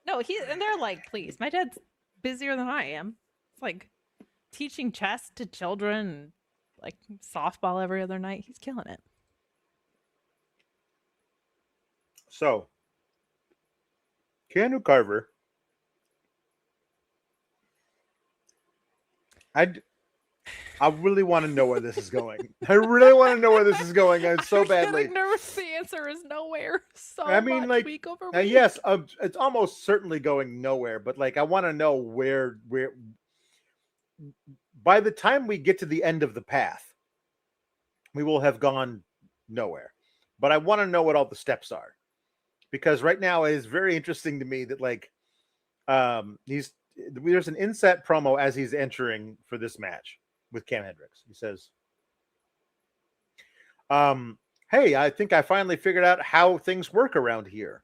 No, and they're like, please. My dad's busier than I am. It's like teaching chess to children, and like softball every other night. He's killing it. So, Keanu Carver. I really want to know where this is going. I really want to know where this is going. I'm so badly. I'm nervous. The answer is nowhere. Week over week. Yes, it's almost certainly going nowhere. But like, I want to know where. By the time we get to the end of the path, we will have gone nowhere. But I want to know what all the steps are, because right now it is very interesting to me that like, there's an inset promo as he's entering for this match with Cam Hendricks. He says, hey, I think I finally figured out how things work around here.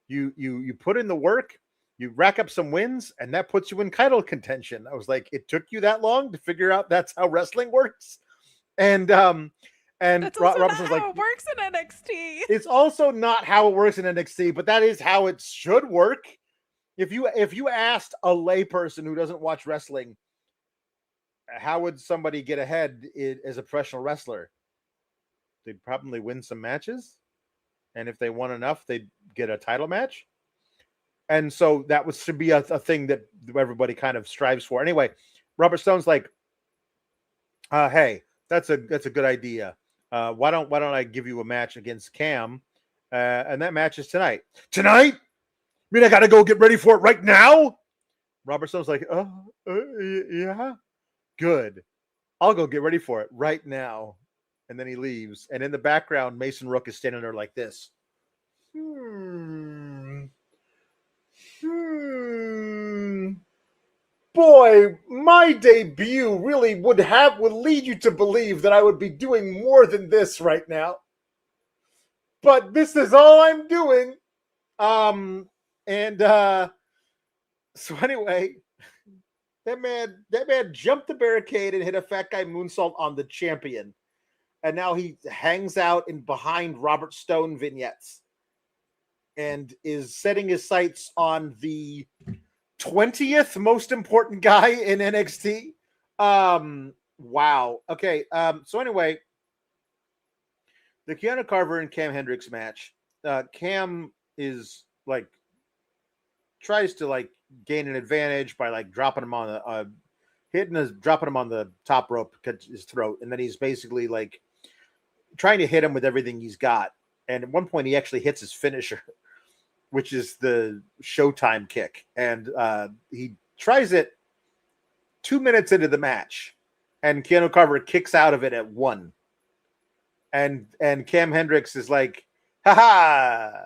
You put in the work, you rack up some wins, and that puts you in title contention. I was like, it took you that long to figure out that's how wrestling works? And that's also not how it works in NXT. It's also not how it works in NXT, but that is how it should work. If you asked a layperson who doesn't watch wrestling, how would somebody get ahead as a professional wrestler? They'd probably win some matches, and if they won enough, they'd get a title match. And so that should be a thing that everybody kind of strives for. Anyway, Robert Stone's like, hey, that's a good idea. Why don't I give you a match against Cam? And that match is tonight. Tonight? I mean, I got to go get ready for it right now? Robert Stone's like, yeah, good. I'll go get ready for it right now. And then he leaves. And in the background, Mason Rook is standing there like this. Boy, my debut really would lead you to believe that I would be doing more than this right now. But this is all I'm doing. So anyway, that man jumped the barricade and hit a fat guy moonsault on the champion. And now he hangs out in behind Robert Stone vignettes and is setting his sights on the 20th most important guy in NXT. Wow. Okay. So anyway, the Keanu Carver and Cam Hendricks match. Cam is tries to gain an advantage by dropping him on dropping him on the top rope, cut his throat, and then he's basically like trying to hit him with everything he's got. And at one point, he actually hits his finisher, which is the Showtime kick, and he tries it 2 minutes into the match, and Keanu Carver kicks out of it at 1. And Cam Hendricks is like, haha,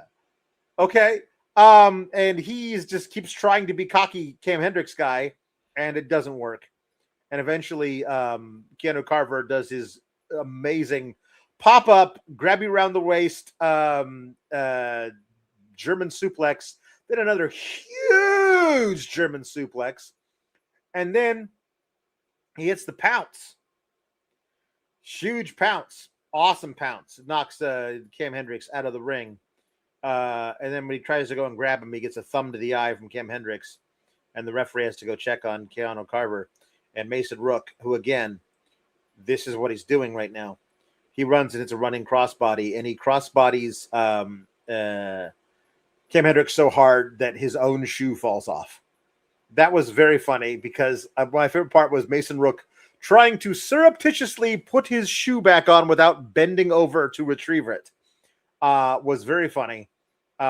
okay. And he's just keeps trying to be cocky Cam Hendricks guy, and it doesn't work. And eventually, Keanu Carver does his amazing pop up, grab you around the waist, German suplex, then another huge German suplex, and then he hits the pounce. Huge pounce. Awesome pounce. Knocks Cam Hendricks out of the ring. And then when he tries to go and grab him, he gets a thumb to the eye from Cam Hendricks. And the referee has to go check on Keanu Carver. And Mason Rook, who, again, this is what he's doing right now. He runs and it's a running crossbody. And he crossbodies Cam Hendricks so hard that his own shoe falls off. That was very funny because my favorite part was Mason Rook trying to surreptitiously put his shoe back on without bending over to retrieve it. Was very funny.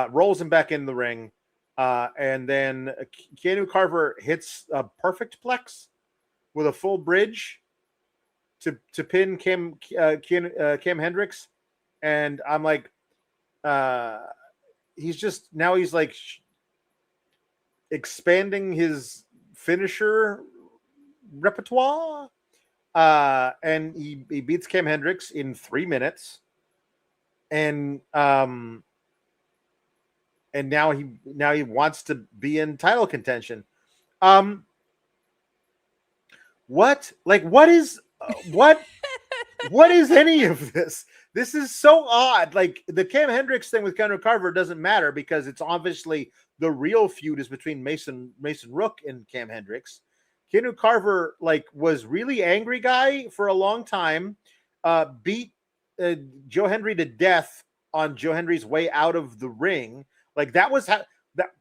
Rolls him back in the ring. And then Keanu Carver hits a perfect plex with a full bridge to pin Cam Hendricks. And I'm like, he's like expanding his finisher repertoire. And he beats Cam Hendricks in 3 minutes. And now he wants to be in title contention. What is any of this? This is so odd. Like the Cam Hendricks thing with Keanu Carver doesn't matter because it's obviously the real feud is between Mason Rook and Cam Hendricks. Keanu Carver was really angry guy for a long time. Beat Joe Hendry to death on Joe Hendry's way out of the ring. That was how.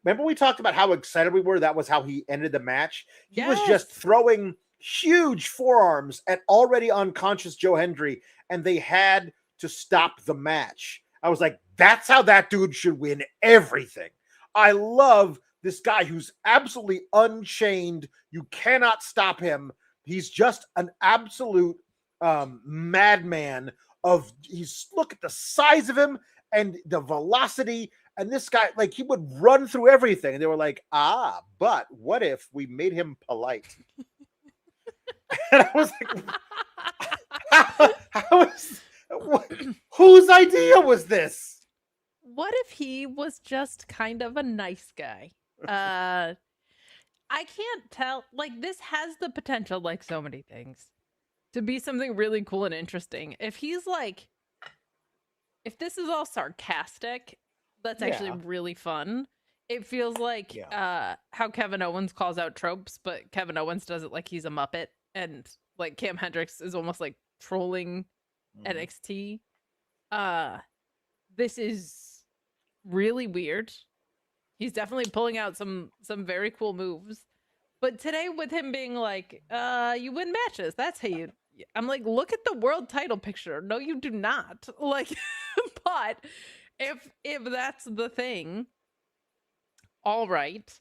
Remember we talked about how excited we were. That was how he ended the match. He was just throwing huge forearms at already unconscious Joe Hendry, and they had to stop the match. I was like, that's how that dude should win everything. I love this guy who's absolutely unchained. You cannot stop him. He's just an absolute madman. Look at the size of him and the velocity. And this guy, he would run through everything. And they were like, but what if we made him polite? And I was like, whose idea was this? What if he was just kind of a nice guy? I can't tell. This has the potential, like so many things, to be something really cool and interesting. If he's if this is all sarcastic, that's actually really fun. It feels like how Kevin Owens calls out tropes, but Kevin Owens does it like he's a Muppet, and Cam Hendricks is almost trolling NXT. This is really weird. He's definitely pulling out some very cool moves. But today with him being you win matches, that's how you... I'm like, look at the world title picture. No, you do not. But if that's the thing, all right.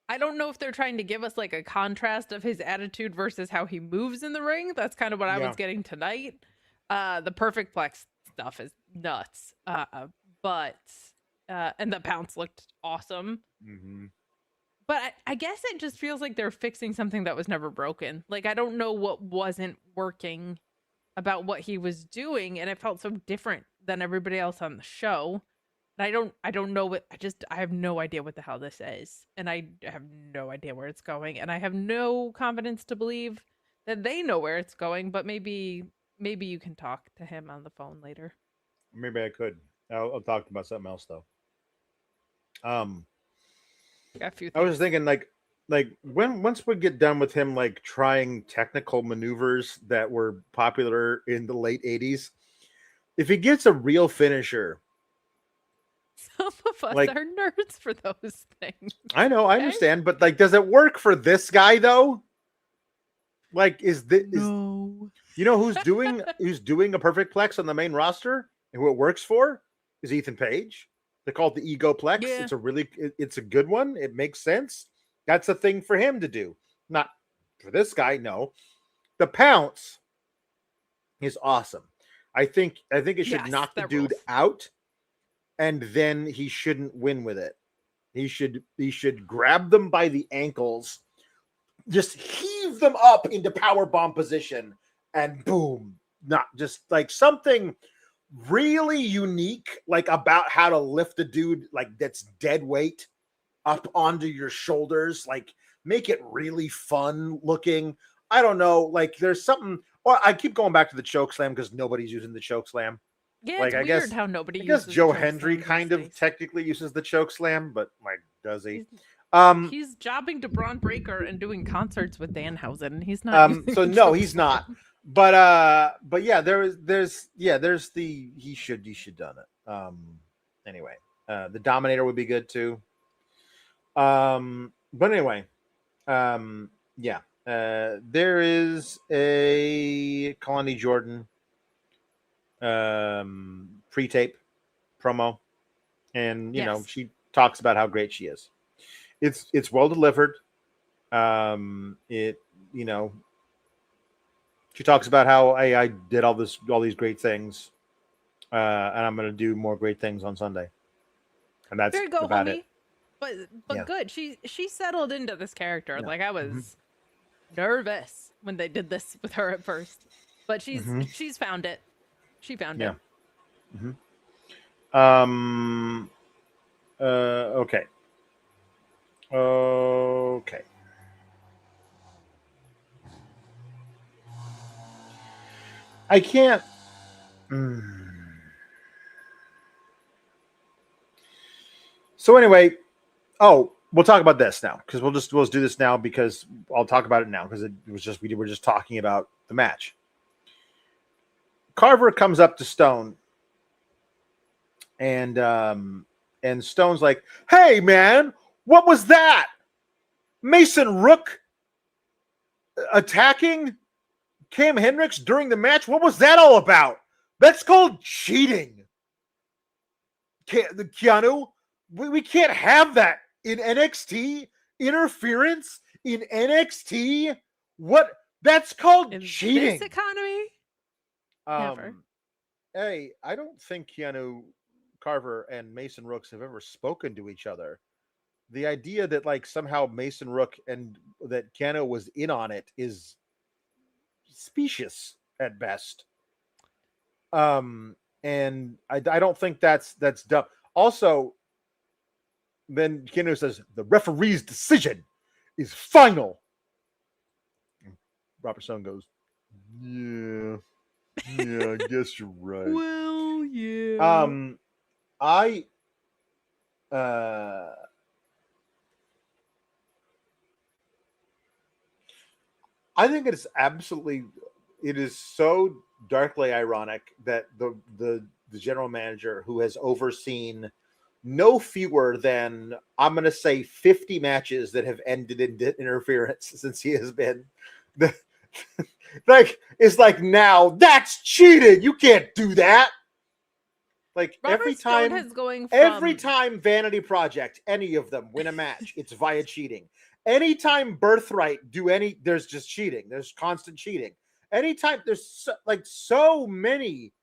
I don't know if they're trying to give us a contrast of his attitude versus how he moves in the ring. That's kind of what I was getting tonight. The perfect plex stuff is nuts. But and the pounce looked awesome. Mm-hmm. But I guess it just feels like they're fixing something that was never broken. I don't know what wasn't working about what he was doing, and it felt so different than everybody else on the show. And I don't know what I have no idea what the hell this is, and I have no idea where it's going, and I have no confidence to believe that they know where it's going. But maybe you can talk to him on the phone later. Maybe I could. I'll talk about something else though. Got a few things. I was thinking once we get done with him trying technical maneuvers that were popular in the late 80s, if he gets a real finisher. Some of us are nerds for those things. I know, I understand, but does it work for this guy though? Like, is this No. you know who's doing a perfect plex on the main roster and who it works for is Ethan Page. They call it the Ego Plex. Yeah. It's a good one. It makes sense. That's a thing for him to do. Not for this guy, no. The Pounce is awesome. I think it should knock the dude out, and then he shouldn't win with it. He should grab them by the ankles, just heave them up into power bomb position, and boom. Not just like something really unique, like about how to lift a dude like that's dead weight up onto your shoulders, like make it really fun looking. I don't know, like there's something. Well, I keep going back to the choke slam because nobody's using the choke slam. Yeah, like, it's weird how nobody. I guess uses Joe choke Hendry slam kind these of days. technically uses the choke slam, but like, does he? He's jobbing to Braun Breaker and doing concerts with Danhausen. He's not. So no, he's not. But yeah, there's he should done it. Anyway, the Dominator would be good too. But anyway, yeah, there is a Kalani Jordan pre-tape promo, and you know she talks about how great she is. It's well delivered. It you know. She talks about how I did all these great things, and I'm going to do more great things on Sunday, and that's about homie. it. But good. She settled into this character. Like I was nervous when they did this with her at first, but she's found it. She found it. Okay. Okay. I can't. So anyway, we'll talk about this now because we'll do this now because I'll talk about it now because it was just we were just talking about the match. Carver comes up to Stone, and Stone's like, "Hey man, what was that? Mason Rook attacking Cam Hendricks during the match? What was that all about? That's called cheating. Keanu, we can't have that in NXT. Interference in NXT? What? That's called cheating. This economy? Never. Hey, I don't think Keanu Carver and Mason Rooks have ever spoken to each other. The idea that like somehow Mason Rook and that Keanu was in on it is specious at best. And I don't think that's dumb. Also, then Keanu says the referee's decision is final. And Robert Stone goes, yeah, I guess you're right. Well, yeah. I think it is so darkly ironic that the general manager who has overseen no fewer than, I'm going to say 50 matches that have ended in interference since he has been it's like, now that's cheating. You can't do that. Like every time Vanity Project, any of them win a match, it's via cheating. Anytime BirthRight there's just cheating. There's constant cheating. Anytime there's so many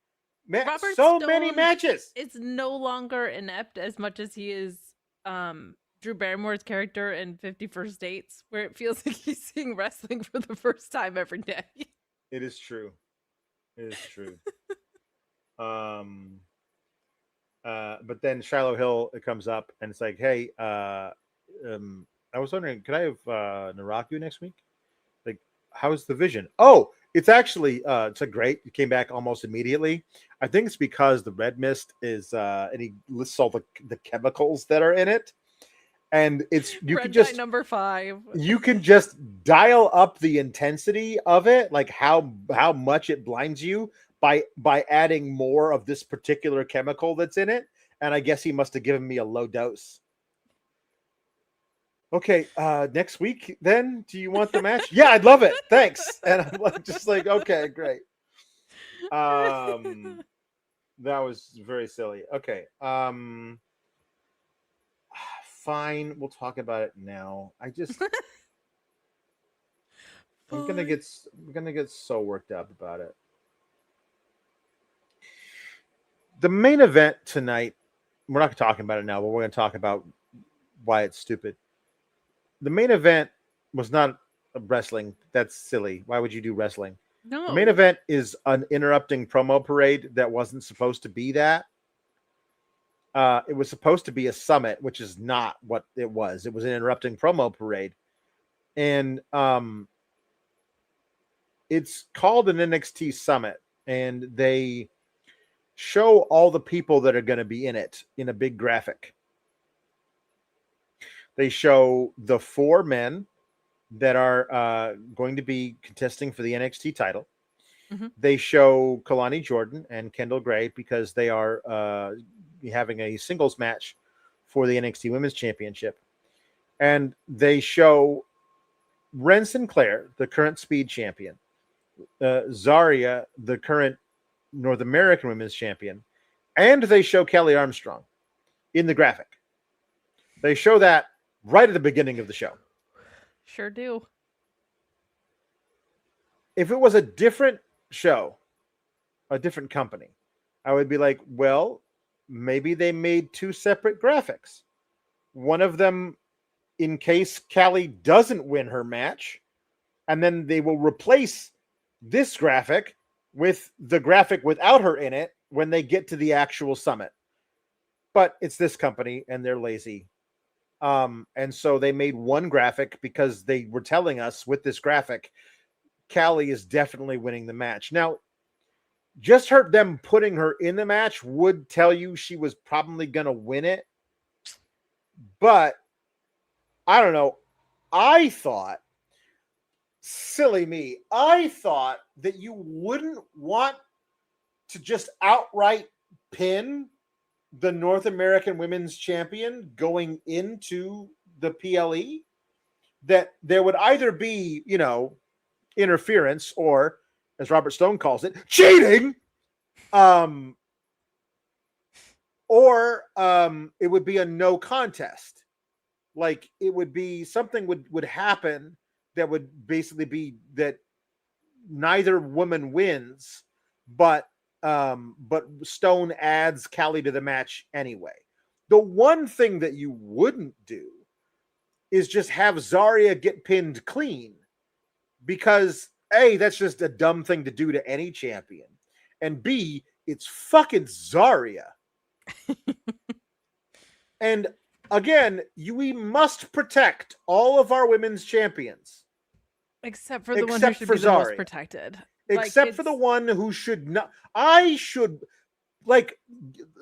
matches. It's no longer inept as much as he is Drew Barrymore's character in 50 First Dates, where it feels like he's seeing wrestling for the first time every day. It is true. But then Shiloh Hill comes up and it's like, hey, I was wondering, could I have Naraku next week? Like, how's the vision? Oh, it's actually it's a great. It came back almost immediately. I think it's because the red mist is and he lists all the chemicals that are in it. And it's you can just number 5. You can just dial up the intensity of it, like how much it blinds you by adding more of this particular chemical that's in it. And I guess he must have given me a low dose. okay, next week then, do you want the match? Yeah, I'd love it. Thanks. And I'm just like, okay, great. That was very silly. Okay. Fine, we'll talk about it now. I'm gonna get so worked up about it. The main event tonight, we're not talking about it now, but we're going to talk about why it's stupid. The main event was not wrestling. That's silly. Why would you do wrestling? No. The main event is an interrupting promo parade that wasn't supposed to be that. It was supposed to be a summit, which is not what it was. It was an interrupting promo parade. And it's called an NXT summit, and they show all the people that are going to be in it in a big graphic. They show the 4 men that are going to be contesting for the NXT title. Mm-hmm. They show Kalani Jordan and Kendall Gray because they are having a singles match for the NXT Women's Championship. And they show Ren Sinclair, the current Speed Champion, ZARIA, the current North American Women's Champion, and they show Kelly Armstrong in the graphic. They show that right at the beginning of the show. Sure do. If it was a different show, a different company, I would be like, well, maybe they made 2 separate graphics. One of them in case Callie doesn't win her match, and then they will replace this graphic with the graphic without her in it when they get to the actual summit. But it's this company, and they're lazy. And so they made one graphic because they were telling us with this graphic, Callie is definitely winning the match. Now, just them putting her in the match would tell you she was probably going to win it. But I don't know. I thought, silly me, I thought that you wouldn't want to just outright pin the North American Women's Champion going into the PLE, that there would either be, interference or, as Robert Stone calls it, cheating, or it would be a no contest. Like, it would be something would happen that would basically be that neither woman wins, but Stone adds Callie to the match anyway. The one thing that you wouldn't do is just have ZARIA get pinned clean, because A, that's just a dumb thing to do to any champion, and B, it's fucking ZARIA. And again, we must protect all of our women's champions. Except for the one who should be the most protected. Except for the one who should not. I should, like,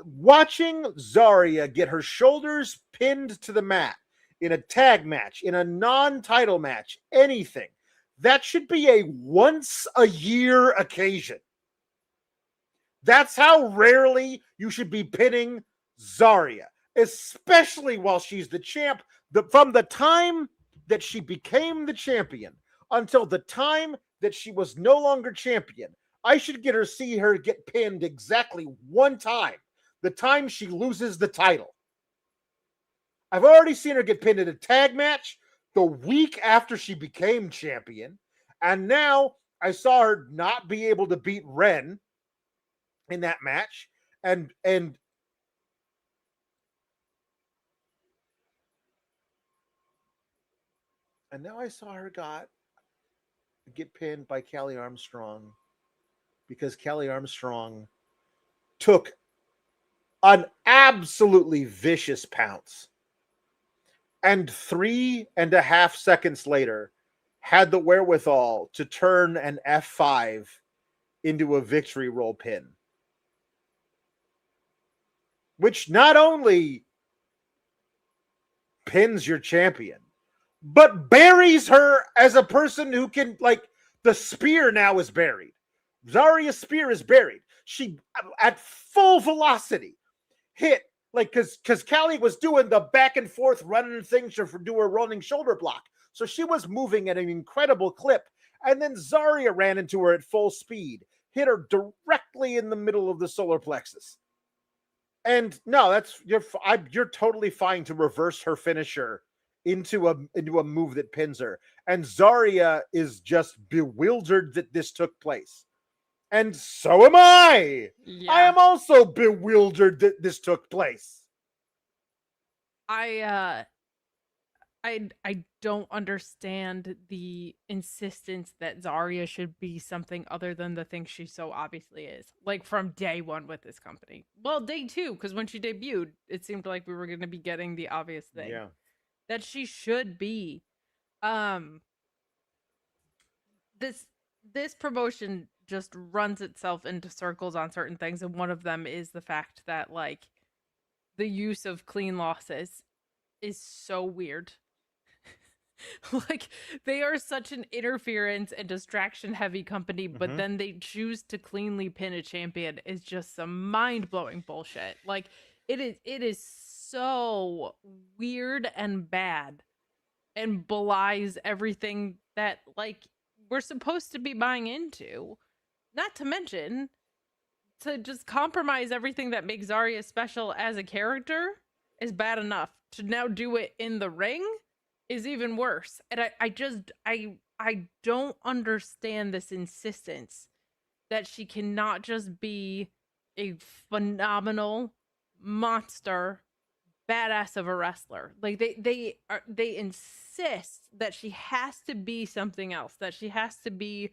watching ZARIA get her shoulders pinned to the mat in a tag match, in a non-title match, anything. That should be a once-a-year occasion. That's how rarely you should be pinning ZARIA, especially while she's the champ. From the time that she became the champion until the time that she was no longer champion, I should see her get pinned exactly one time, the time she loses the title. I've already seen her get pinned in a tag match the week after she became champion, and now I saw her not be able to beat Ren in that match, and now I saw her get pinned by Kelly Armstrong, because Kelly Armstrong took an absolutely vicious pounce, and 3.5 seconds later had the wherewithal to turn an F5 into a victory roll pin, which not only pins your champion, but buries her as a person who can, like, the spear now is buried. ZARIA's spear is buried. She, at full velocity, hit Like, because Callie was doing the back and forth running things to do her rolling shoulder block. So she was moving at an incredible clip. And then ZARIA ran into her at full speed, hit her directly in the middle of the solar plexus. And no, you're totally fine to reverse her finisher into a move that pins her. And ZARIA is just bewildered that this took place. And so am I. Yeah. I am also bewildered that this took place. I don't understand the insistence that ZARIA should be something other than the thing she so obviously is. Like from day one with this company. Well, day two, because when she debuted, it seemed like we were going to be getting the obvious thing. Yeah. That she should be. This promotion just runs itself into circles on certain things, and one of them is the fact that like the use of clean losses is so weird. Like they are such an interference and distraction heavy company, but then they choose to cleanly pin a champion is just some mind-blowing bullshit. Like it is so weird and bad and belies everything that like we're supposed to be buying into. Not to mention, to just compromise everything that makes ZARIA special as a character is bad enough. To now do it in the ring is even worse. And I don't understand this insistence that she cannot just be a phenomenal monster badass of a wrestler. Like they insist that she has to be something else, that she has to be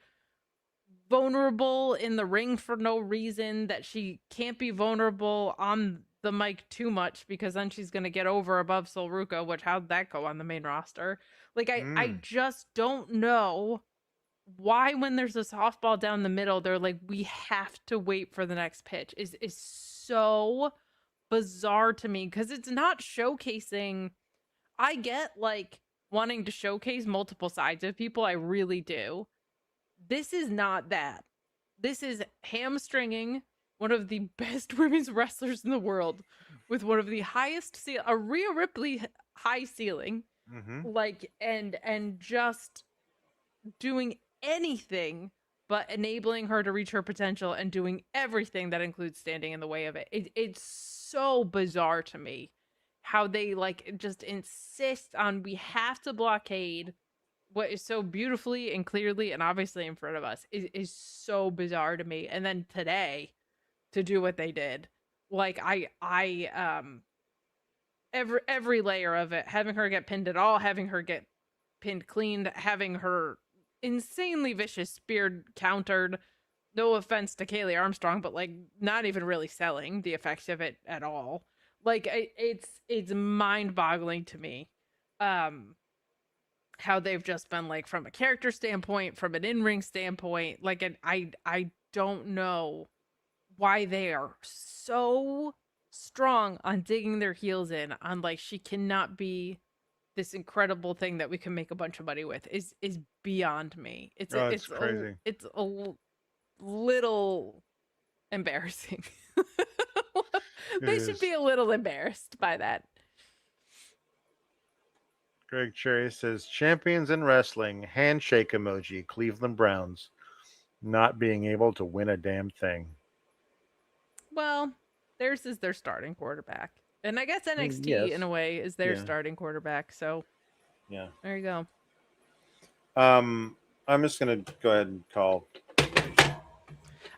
vulnerable in the ring for no reason, that she can't be vulnerable on the mic too much because then she's going to get over above Solruka, which how'd that go on the main roster? Like I just don't know why when there's a softball down the middle, they're like, we have to wait for the next pitch is so bizarre to me because it's not showcasing. I get like wanting to showcase multiple sides of people. I really do. This is not that. This is hamstringing one of the best women's wrestlers in the world with one of the highest a Rhea Ripley high ceiling, like and just doing anything but enabling her to reach her potential and doing everything that includes standing in the way of it. It's so bizarre to me how they like just insist on we have to blockade what is so beautifully and clearly and obviously in front of us is so bizarre to me. And then today to do what they did, like every layer of it, having her get pinned at all, having her get pinned clean, having her insanely vicious spear countered. No offense to Kaylee Armstrong, but like not even really selling the effects of it at all. Like it's mind-boggling to me how they've just been like from a character standpoint, from an in-ring standpoint, like I don't know why they are so strong on digging their heels in on like she cannot be this incredible thing that we can make a bunch of money with is beyond me. It's crazy. It's a little embarrassing. They should be a little embarrassed by that. Greg Cherry says, champions in wrestling, handshake emoji, Cleveland Browns, not being able to win a damn thing. Well, theirs is their starting quarterback. And I guess NXT, in a way, is their starting quarterback. So, yeah, there you go. I'm just going to go ahead and call.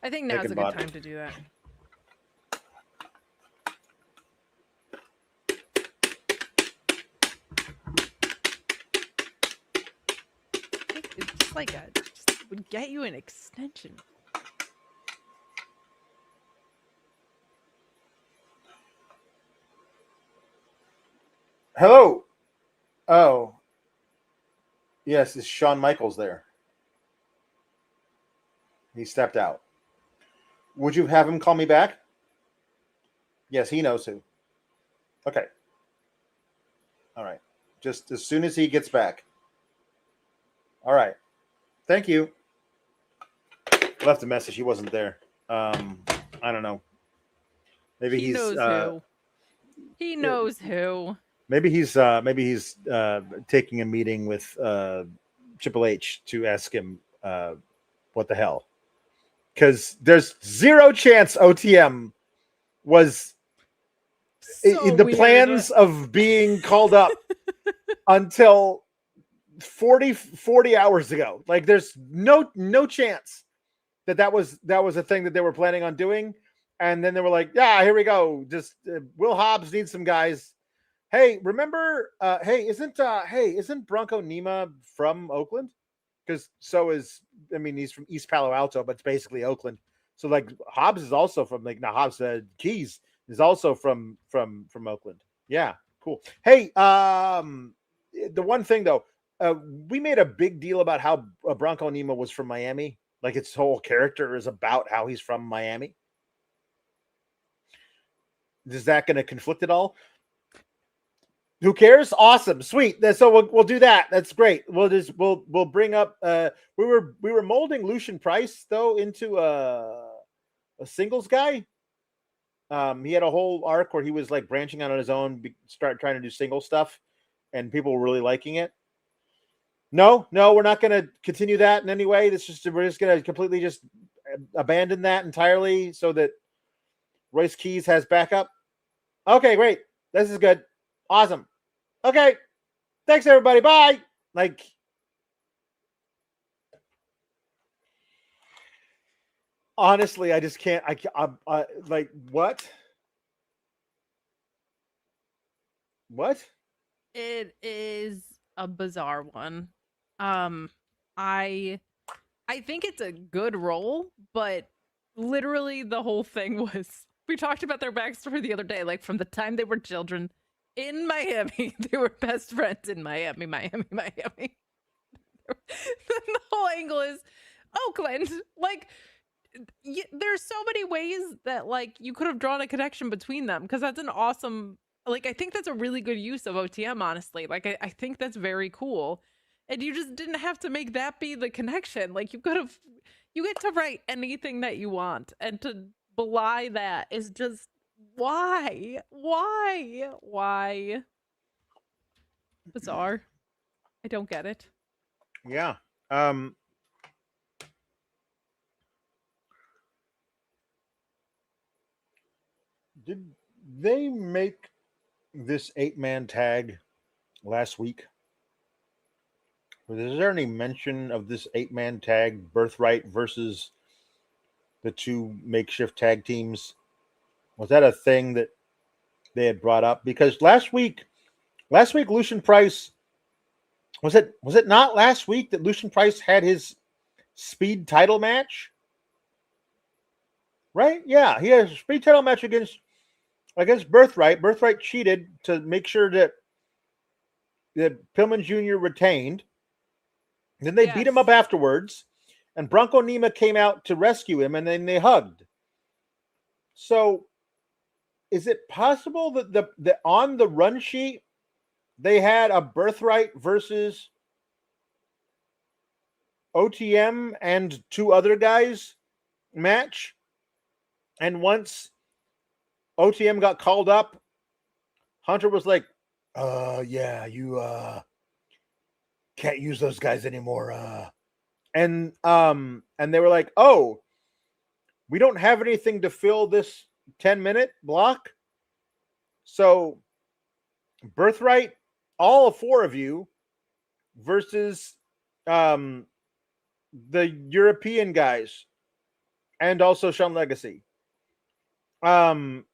I think now's a good time to do that. It's just like just would get you an extension. Hello. Oh. Yes, is Shawn Michaels there? He stepped out. Would you have him call me back? Yes, he knows who. Okay. All right. Just as soon as he gets back. All right. Thank you. Left a message. He wasn't there. I don't know. Maybe he knows who. He knows who. Maybe he's taking a meeting with Triple H to ask him what the hell, because there's zero chance OTM was in the plans of being called up until 40 hours ago. Like, there's no chance that was a thing that they were planning on doing. And then they were like, yeah, here we go. Just Will Hobbs needs some guys. Hey, remember, isn't Bronco Nima from Oakland? Because he's from East Palo Alto, but it's basically Oakland. So like Hobbs is also from Hobbs Keys is also from Oakland. Yeah, cool. Hey, the one thing though, we made a big deal about how Bronco Nima was from Miami. Like, its whole character is about how he's from Miami. Is that going to conflict at all? Who cares? Awesome, sweet. So we'll do that. That's great. We'll bring up. We were molding Lucian Price though into a singles guy. He had a whole arc where he was like branching out on his own, start trying to do single stuff, and people were really liking it. No, we're not going to continue that in any way. We're just going to completely just abandon that entirely so that Royce Keys has backup. Okay, great. This is good. Awesome. Okay. Thanks, everybody. Bye. Like, honestly, I just can't. I like, what? What? It is a bizarre one. I think it's a good role, but literally the whole thing was, we talked about their backstory the other day, like from the time they were children in Miami, they were best friends in Miami. Then the whole angle is Oakland. Like, there's so many ways that like you could have drawn a connection between them, because that's an awesome, like, I think that's a really good use of OTM, honestly. Like, I think that's very cool. And you just didn't have to make that be the connection. Like, you get to write anything that you want, and to belie that is just, why? Bizarre. I don't get it. Yeah. Did they make this 8-man tag last week? Is there any mention of this 8-man tag, BirthRight versus the two makeshift tag teams? Was that a thing that they had brought up? Because last week Lucian Price, was it not last week that Lucian Price had his speed title match? Right? Yeah, he had a speed title match against BirthRight. BirthRight cheated to make sure that Pillman Jr. retained. Then they beat him up afterwards, and Bronco Nima came out to rescue him, and then they hugged. So, is it possible that the on the run sheet they had a BirthRight versus OTM and two other guys match? And once OTM got called up, Hunter was like, yeah, you can't use those guys anymore. And they were like, oh, we don't have anything to fill this 10-minute block. So BirthRight, all four of you versus the European guys and also Sean Legacy. And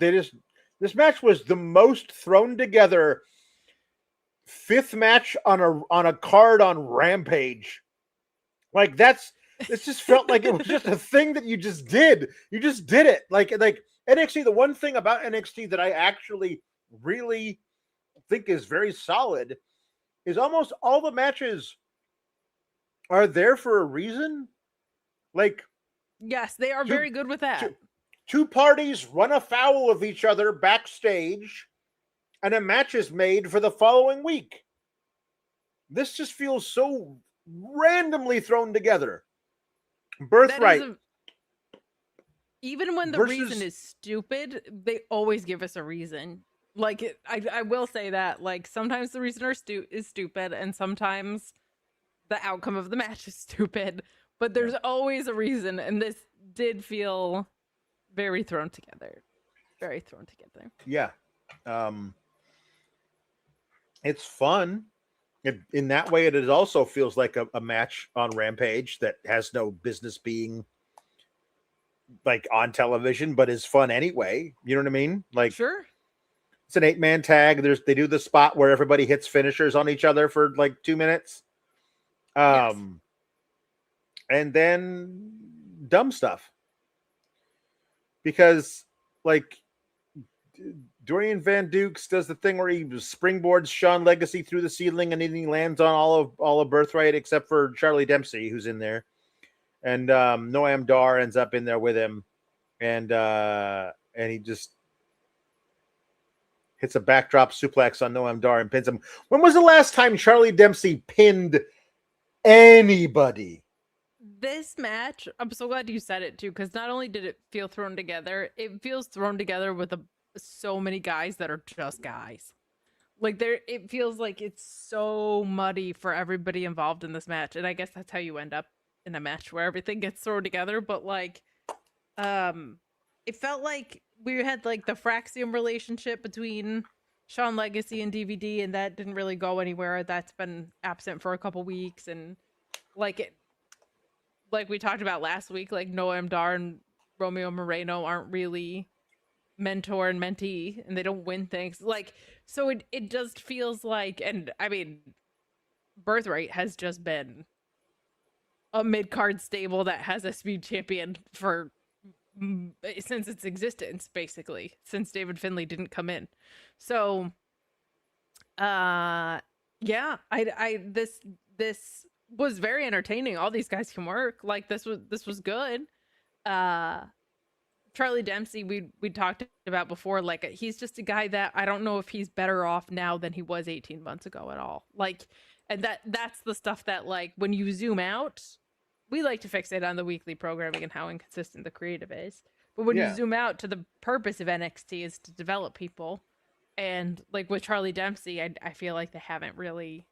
this match was the most thrown together fifth match on a card on Rampage. Like, it just felt like it was just a thing that you just did. You just did it. Like NXT, the one thing about NXT that I actually really think is very solid is almost all the matches are there for a reason. Like, yes, they are very good with that. Two parties run afoul of each other backstage, and a match is made for the following week. This just feels so randomly thrown together. BirthRight. Even when the reason is stupid, they always give us a reason. Like, I will say that, like, sometimes the reason is stupid, and sometimes the outcome of the match is stupid, but there's always a reason, and this did feel very thrown together. Very thrown together. Yeah. It's fun. In that way, it also feels like a match on Rampage that has no business being like on television, but is fun anyway. You know what I mean? Like, sure. It's an 8-man tag. They do the spot where everybody hits finishers on each other for like 2 minutes. Yes. And then dumb stuff. Because like Dorian Van Dukes does the thing where he springboards Sean Legacy through the ceiling and he lands on all of BirthRight except for Charlie Dempsey, who's in there. And Noam Dar ends up in there with him. And he just hits a backdrop suplex on Noam Dar and pins him. When was the last time Charlie Dempsey pinned anybody? This match, I'm so glad you said it too, because not only did it feel thrown together, it feels thrown together with so many guys that are just guys. Like it feels like it's so muddy for everybody involved in this match, and I guess that's how you end up in a match where everything gets thrown together. But like, it felt like we had like the Fraxium relationship between Sean Legacy and DVD, and that didn't really go anywhere. That's been absent for a couple weeks, and like we talked about last week, like Noam Dar and Romeo Moreno aren't really mentor and mentee, and they don't win things. Like, so it just feels like, and I mean, BirthRight has just been a mid-card stable that has a speed champion since its existence, basically, since David Finlay didn't come in. So, yeah, this was very entertaining. All these guys can work. Like, this was good. Charlie Dempsey, we talked about before, like, he's just a guy that I don't know if he's better off now than he was 18 months ago at all. Like, and that's the stuff that, like, when you zoom out, we like to fixate on the weekly programming and how inconsistent the creative is. But when you zoom out, to the purpose of NXT is to develop people. And like with Charlie Dempsey, I feel like they haven't really,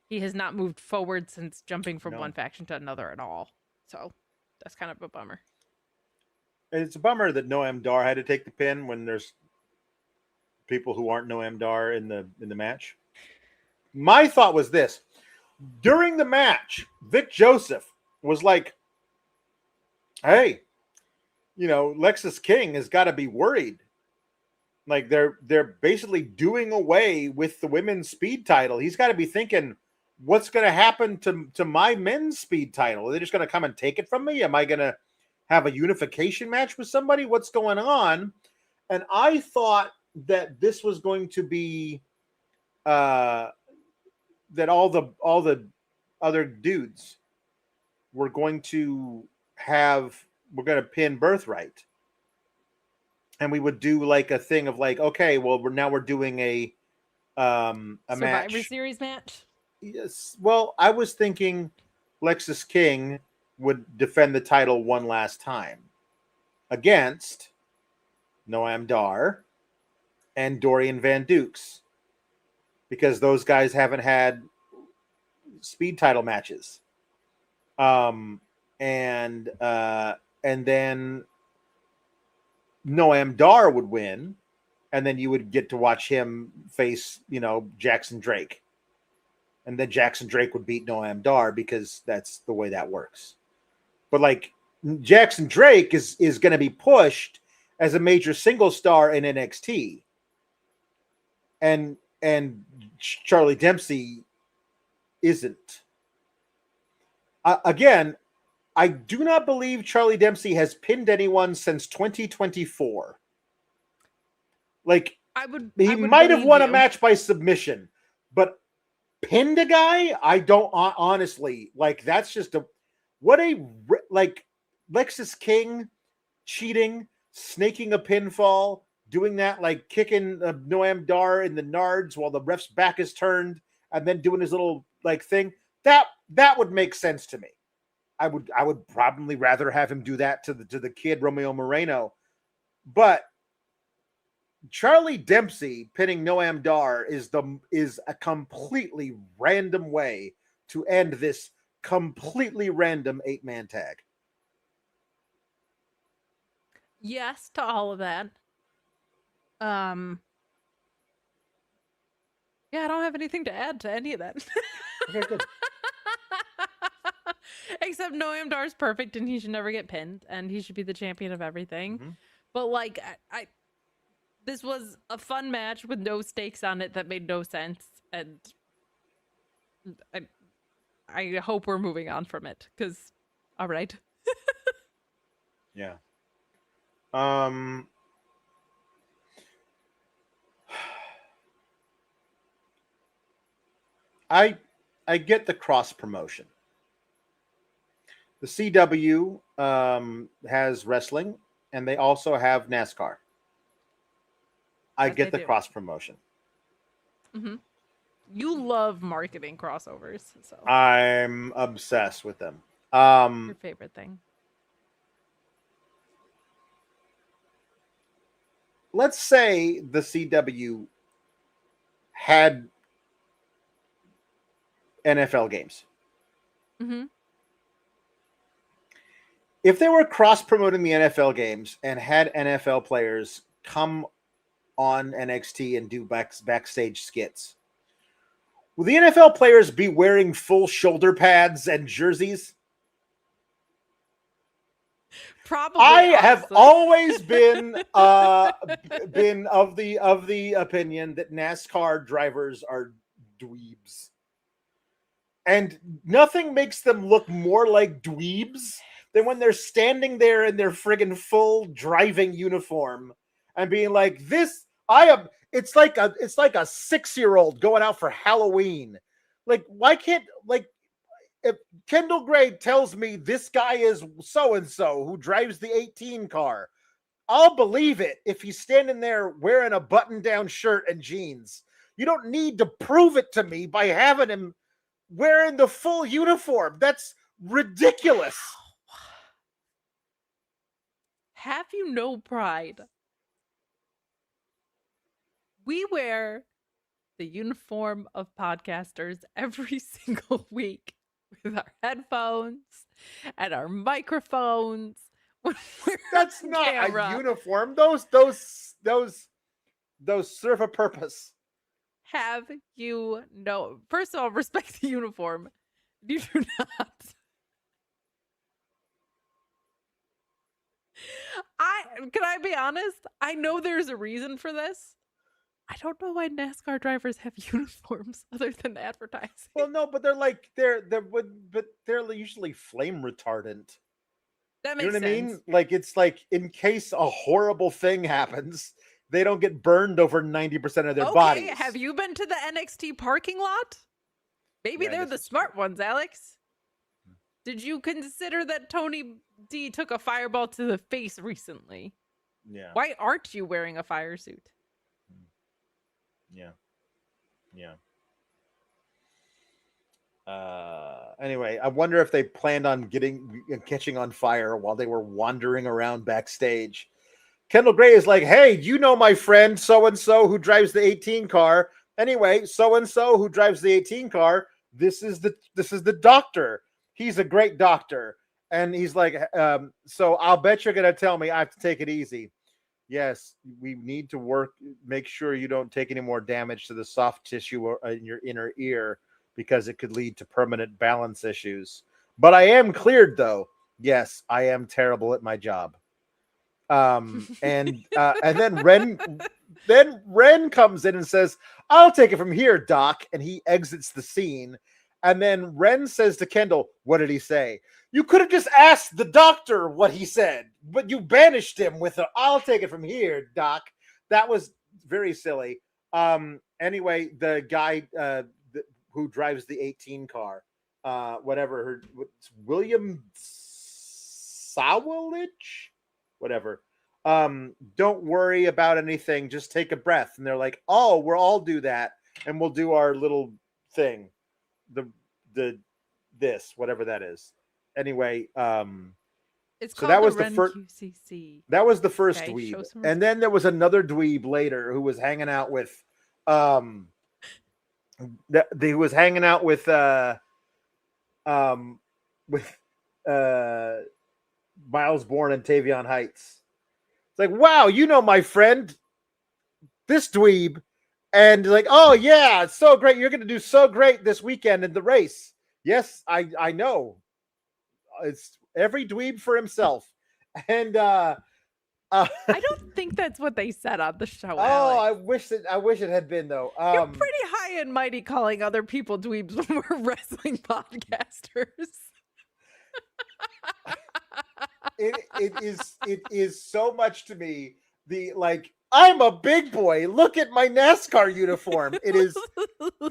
he has not moved forward since jumping from one faction to another at all. So that's kind of a bummer. And it's a bummer that Noam Dar had to take the pin when there's people who aren't Noam Dar in the match. My thought was this: during the match, Vic Joseph was like, "Hey, you know, Lexis King has got to be worried. Like they're basically doing away with the women's speed title. He's got to be thinking, what's going to happen to my men's speed title? Are they just going to come and take it from me? Am I going to have a unification match with somebody? What's going on?" And I thought that this was going to be that all the other dudes were going to we're going to pin BirthRight. And we would do like a thing of like, okay, well, we're doing a Survivor match. Series match. Yes. Well, I was thinking Lexis King would defend the title one last time against Noam Dar and Dorian Van Dukes, because those guys haven't had speed title matches. And then Noam Dar would win, and then you would get to watch him face, you know, Jackson Drake. And then Jackson Drake would beat Noam Dar because that's the way that works. But like Jackson Drake is going to be pushed as a major single star in NXT. And Charlie Dempsey isn't. Again, I do not believe Charlie Dempsey has pinned anyone since 2024. Like, he might have won a match by submission, but pinned a guy? I don't honestly, like, that's just like Lexis King cheating, snaking a pinfall, doing that, like kicking Noam Dar in the nards while the ref's back is turned, and then doing his little like thing. That would make sense to me. I would probably rather have him do that to the kid Romeo Moreno, but Charlie Dempsey pinning Noam Dar is a completely random way to end this completely random 8-man tag. Yes to all of that. Yeah, I don't have anything to add to any of that. Okay, good. Except Noam Dar's perfect and he should never get pinned and he should be the champion of everything. Mm-hmm. But like I this was a fun match with no stakes on it that made no sense, and I hope we're moving on from it because all right. Yeah. I get the cross promotion. The CW has wrestling, and they also have NASCAR. I get the cross promotion. Mm-hmm. You love marketing crossovers, so I'm obsessed with them. Your favorite thing. Let's say the CW had NFL games. Mm-hmm. If they were cross-promoting the NFL games and had NFL players come on NXT and do backstage skits, will the NFL players be wearing full shoulder pads and jerseys? Probably. I have always been of the opinion that NASCAR drivers are dweebs, and nothing makes them look more like dweebs than when they're standing there in their friggin' full driving uniform and being like, "This I am." It's like a 6-year-old going out for Halloween. Like, why can't if Kendall Gray tells me this guy is so-and-so who drives the 18 car, I'll believe it if he's standing there wearing a button-down shirt and jeans. You don't need to prove it to me by having him wearing the full uniform. That's ridiculous. Have you no pride? We wear the uniform of podcasters every single week with our headphones and our microphones. That's not a uniform. Those serve a purpose. Have you no? First of all, respect the uniform. You do not. Can I be honest? I know there's a reason for this. I don't know why NASCAR drivers have uniforms other than advertising. Well, no, but they're usually flame retardant. That makes sense. I mean? Like, it's like in case a horrible thing happens, they don't get burned over 90% of their bodies. Have you been to the NXT parking lot? Maybe they're the smart ones, Alex. Did you consider that Tony D took a fireball to the face recently? Yeah. Why aren't you wearing a fire suit? Yeah. Anyway, I wonder if they planned on catching on fire while they were wandering around backstage. Kendall Gray is like, "Hey, you know my friend so-and-so who drives the 18 car. Anyway, so-and-so who drives the 18 car, this is the doctor. He's a great doctor." And he's like, "So I'll bet you're going to tell me I have to take it easy. Yes, we need to make sure you don't take any more damage to the soft tissue in your inner ear because it could lead to permanent balance issues. But I am cleared, though. Yes, I am terrible at my job." And then Ren comes in and says, "I'll take it from here, Doc." And he exits the scene. And then Ren says to Kendall, "What did he say?" "You could have just asked the doctor what he said, but you banished him with "I'll take it from here, Doc." That was very silly. Anyway, the guy who drives the 18 car, William Sawalich, whatever. Don't worry about anything. Just take a breath. And they're like, "Oh, we'll all do that, and we'll do our little thing, this, whatever that is." anyway, It's so called that was the the first. QCC. That was the first Okay, dweeb, show some and then there was another dweeb later who was hanging out with, he was hanging out with Miles Bourne and Tavion Heights. It's like, wow, you know my friend, this dweeb, and like, oh yeah, it's so great. You're going to do so great this weekend in the race. Yes, I know. It's every dweeb for himself, and I don't think that's what they said on the show. Oh, Alex. I wish it had been though. You're pretty high and mighty calling other people dweebs when we're wrestling podcasters. It is so much to me. The like, I'm a big boy. Look at my NASCAR uniform. They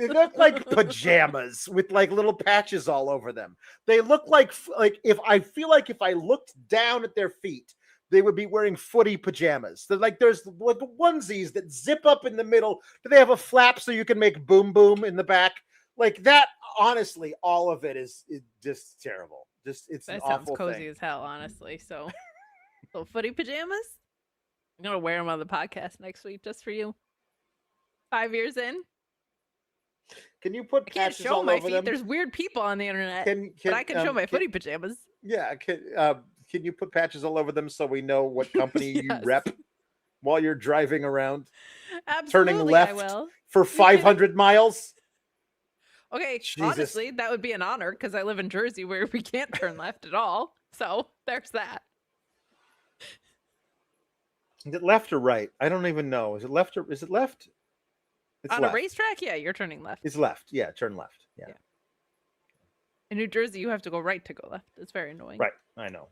look like pajamas with like little patches all over them. They look like if I looked down at their feet, they would be wearing footy pajamas. They're like, there's like onesies that zip up in the middle. Do they have a flap so you can make boom boom in the back? Like that, honestly, all of it is just terrible. It's that an sounds awful cozy thing. as hell, honestly. So footy pajamas? I'm gonna wear them on the podcast next week just for you. 5 years in. Can you put I can't patches show all my over feet. them? There's weird people on the internet, but I can show my footy pajamas. Yeah, can you put patches all over them so we know what company Yes. you rep while you're driving around? Absolutely, turning left I will. for 500 miles? Okay, Jesus. honestly, that would be an honor because I live in Jersey where we can't turn left at all. So there's that. Is it left or right? I don't even know. Is it left or is it left? It's On left. a racetrack, yeah, you're turning left. It's left. Yeah, turn left. Yeah. In New Jersey, you have to go right to go left. It's very annoying. Right. I know.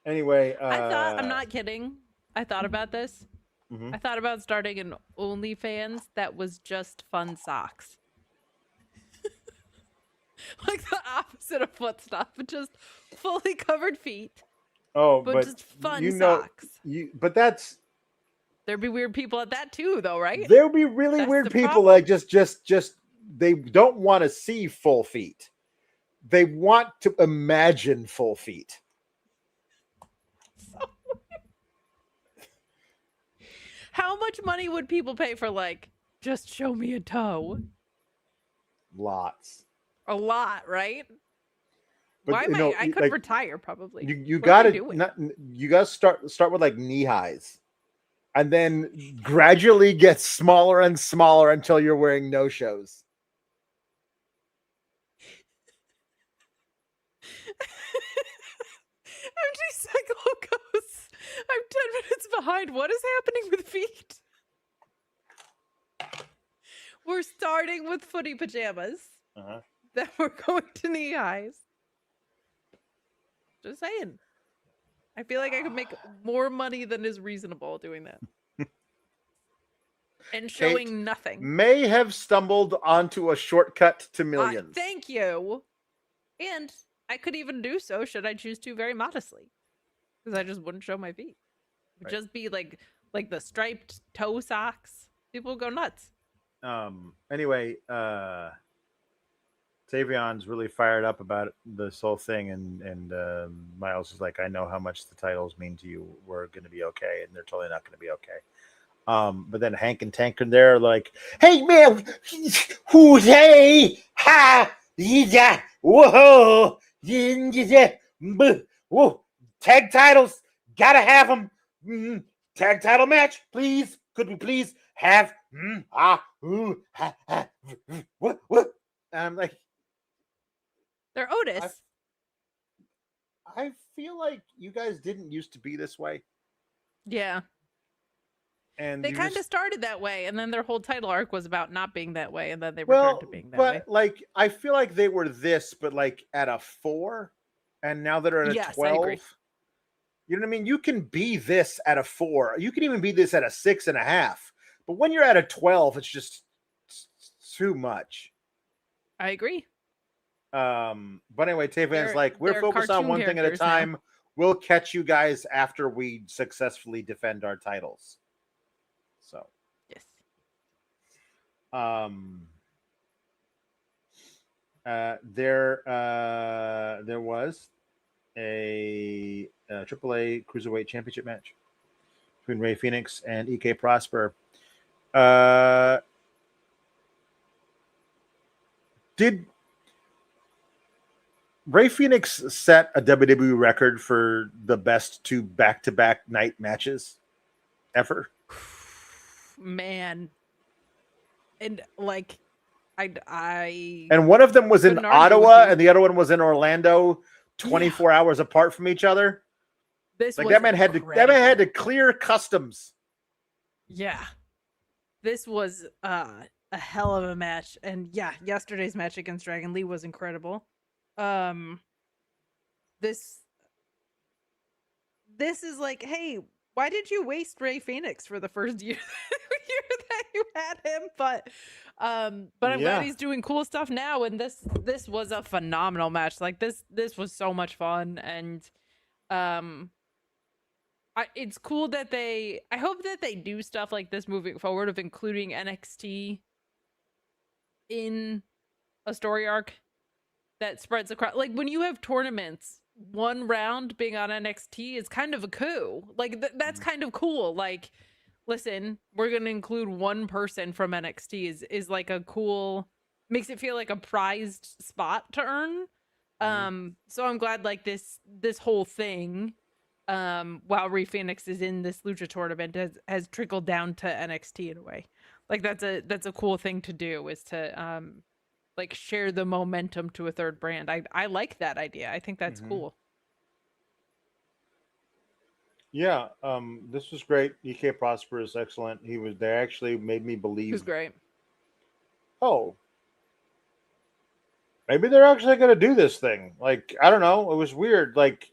Anyway, I'm not kidding. I thought about this. Mhm. I thought about starting an OnlyFans that was just fun socks. Like the opposite of foot stuff, but just fully covered feet. Oh, but just fun socks. But that's there'd be weird people at that too, though, right? There'll be really That's weird the people problem. like just they don't want to see full feet. They want to imagine full feet. How much money would people pay for like just show me a toe? Lots. A lot, right? But, Why am I could retire probably. You What am I gotta doing? you gotta start with like knee highs, and then gradually get smaller and smaller until you're wearing no shows. MG Cyclo goes, I'm 10 minutes behind. What is happening with feet? We're starting with footy pajamas. Uh-huh. Then we're going to knee highs. Just saying. I feel like I could make more money than is reasonable doing that. And showing Kate nothing. May have stumbled onto a shortcut to millions. Thank you. And I could even do so should I choose to very modestly. Because I just wouldn't show my feet. It would Right. just be like the striped toe socks. People would go nuts. Anyway, Tavion's really fired up about this whole thing, and Miles is like, I know how much the titles mean to you. We're going to be okay, and they're totally not going to be okay. But then Hank and Tank are there, like, hey man, who's hey, ha, yeah, whoa, yeah, whoa, tag titles, gotta have them. Tag title match, please. Could we please have what? I'm like, They're Otis. I feel like you guys didn't used to be this way. Yeah. And They you kind of just- started that way, and then their whole title arc was about not being that way, and then they returned to being that way. but like I feel like they were this, but like at a 4, and now that are at a Yes, I 12. agree. You know what I mean? You can be this at a 4. You can even be this at a 6.5. But when you're at a 12, it's just too much. I agree. But anyway, Tavion's like, we're they're focused on cartoon one thing at a characters now. time. We'll catch you guys after we successfully defend our titles. So, Yes. there was a AAA Cruiserweight Championship match between Rey Fenix and EK Prosper. Did Rey Fenix set a WWE record for the best 2 back-to-back night matches ever? Man. And like I and one of them was in Ottawa and the other one was in Orlando, 24 hours apart from each other. This like that man had to clear customs. Yeah. This was a hell of a match. And yeah, yesterday's match against Dragon Lee was incredible. This is like, hey, why did you waste Rey Fenix for the first year that you had him? But I'm glad he's doing cool stuff now. And this was a phenomenal match. Like this was so much fun. And it's cool that I hope that they do stuff like this moving forward, of including NXT in a story arc that spreads across. Like when you have tournaments, one round being on NXT is kind of a coup. Like that's kind of cool. Like, listen, we're going to include one person from NXT is like a cool, makes it feel like a prized spot to earn. So I'm glad like this whole thing, while Rey Fenix is in this Lucha tournament, has trickled down to NXT in a way. Like that's a cool thing to do, is to like share the momentum to a third brand. I like that idea. I think that's cool. Yeah, this was great. EK Prosper is excellent. They actually made me believe. He was great. Oh, maybe they're actually going to do this thing. Like, I don't know. It was weird. Like,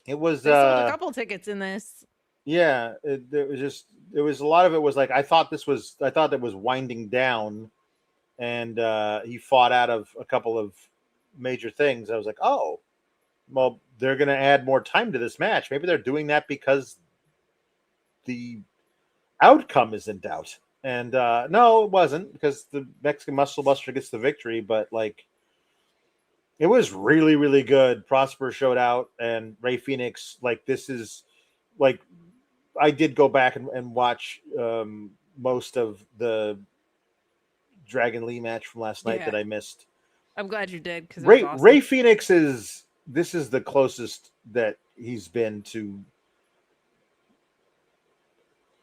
it was. They sold a couple tickets in this. Yeah, it was a lot of it was like I thought that was winding down, and he fought out of a couple of major things. I was like, oh, well, they're going to add more time to this match. Maybe they're doing that because the outcome is in doubt. And no, it wasn't, because the Mexican Muscle Buster gets the victory. But like, it was really, really good. Prosper showed out, and Rey Fenix. Like, this is like. I did go back and watch most of the Dragon Lee match from last night that I missed. I'm glad you did, because awesome. Rey Fenix this is the closest that he's been to.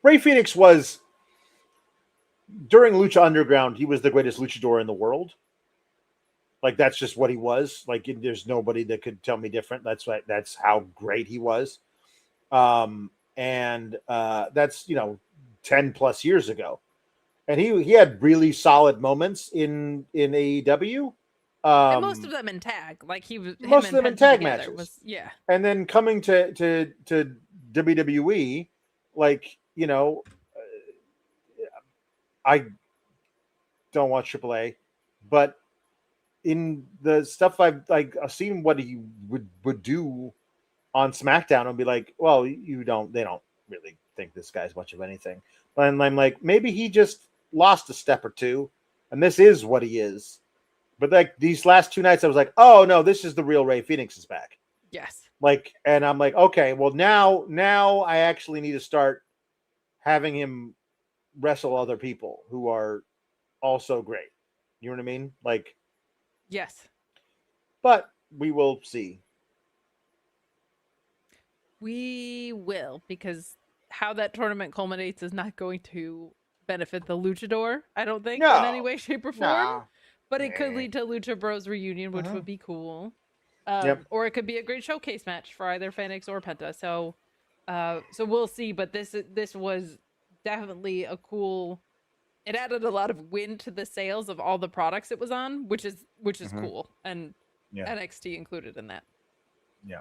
Rey Fenix was, during Lucha Underground, he was the greatest luchador in the world. Like, that's just what he was. Like, there's nobody that could tell me different. That's right. That's how great he was. And that's 10 plus years ago, and he had really solid moments in AEW, and most of them in tag. Like most of them in tag matches, and then coming to WWE, like, I don't watch AAA, but in the stuff I've seen what he would do on SmackDown, and be like, well, they don't really think this guy's much of anything. But I'm like, maybe he just lost a step or two, and this is what he is. But like these last 2 nights, I was like, oh no, this is the real Rey Fenix is back. Yes. Like, and I'm like, okay, well now I actually need to start having him wrestle other people who are also great. You know what I mean? Like, yes. But we will see. We will, because how that tournament culminates is not going to benefit the luchador, I don't think, in any way, shape, or form. But it could lead to Lucha Bros reunion, which would be cool. Or it could be a great showcase match for either Fenix or Penta. So we'll see. But this was definitely a cool. It added a lot of wind to the sails of all the products it was on, which is cool, and NXT included in that. Yeah.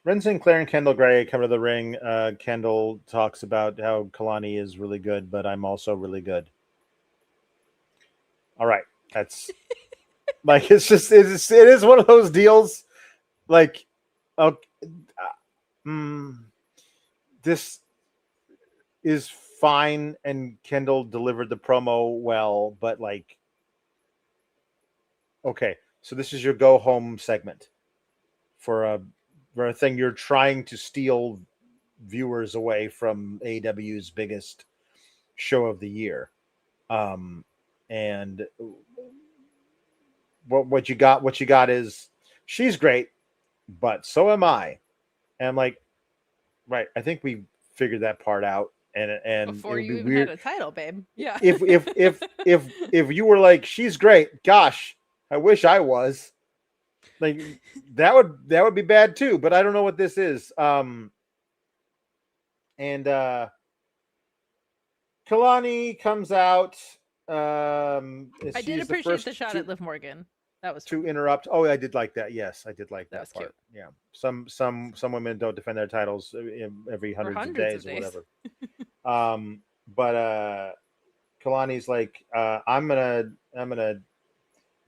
Ren Sinclair and Kendall Gray come to the ring. Kendall talks about how Kalani is really good, but I'm also really good. All right, that's like, it is one of those deals. Like, okay, this is fine, and Kendall delivered the promo well, but like, okay, so this is your go home segment for a thing you're trying to steal viewers away from AEW's biggest show of the year. And what you got is she's great, but so am I. And I'm like, right, I think we figured that part out. And before you even had a title, babe. Yeah. If you were like, she's great, gosh, I wish I was. Like that would be bad too, but I don't know what this is. And Kalani comes out. I did appreciate the shot at Liv Morgan. That was to interrupt. Oh, I did like that. Yes, I did like that part. Cute. Yeah, some women don't defend their titles every hundreds of days or whatever. But Kalani's like, I'm gonna.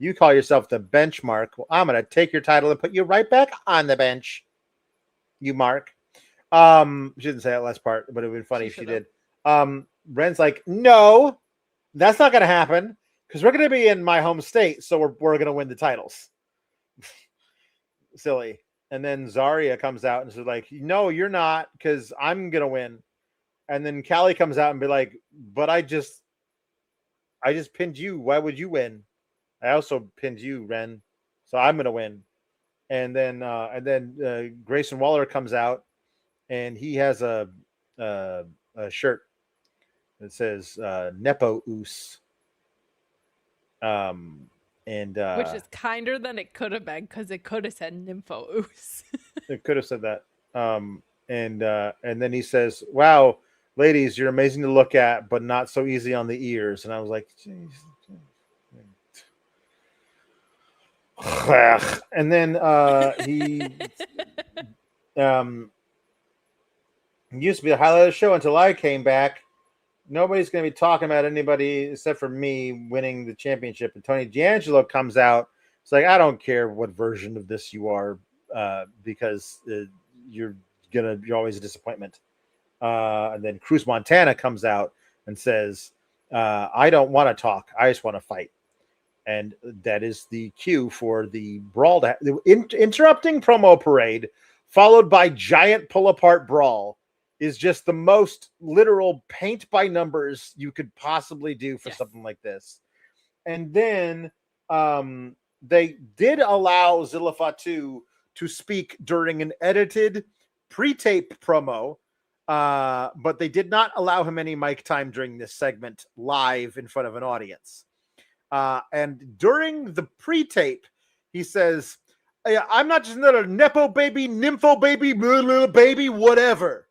You call yourself the benchmark. Well, I'm gonna take your title and put you right back on the bench. You mark. She didn't say that last part, but it would have been funny if she did. Ren's like, no, that's not gonna happen. Because we're going to be in my home state, so we're going to win the titles. Silly. And then ZARIA comes out and says, like, no, you're not, because I'm going to win. And then Callie comes out and be like, but I just pinned you. Why would you win? I also pinned you, Ren. So I'm going to win. And then Grayson Waller comes out, and he has a shirt that says Nepo Oos. Which is kinder than it could have been, because it could have said Nympho Oos. It could have said that. And then he says, wow, ladies, you're amazing to look at, but not so easy on the ears. And I was like, geez. And then he used to be the highlight of the show until I came back. Nobody's going to be talking about anybody except for me winning the championship. And Tony D'Angelo comes out. It's like, I don't care what version of this you are, because you're always a disappointment. And then Cruz Montana comes out and says, I don't want to talk. I just want to fight. And that is the cue for the brawl, interrupting promo parade, followed by giant pull-apart brawl. Is just the most literal paint by numbers you could possibly do for something like this. And then they did allow Zilla Fatu to speak during an edited pre-tape promo, but they did not allow him any mic time during this segment live in front of an audience. And during the pre-tape, he says, I'm not just another Nepo baby, Nympho baby, blah, baby, whatever.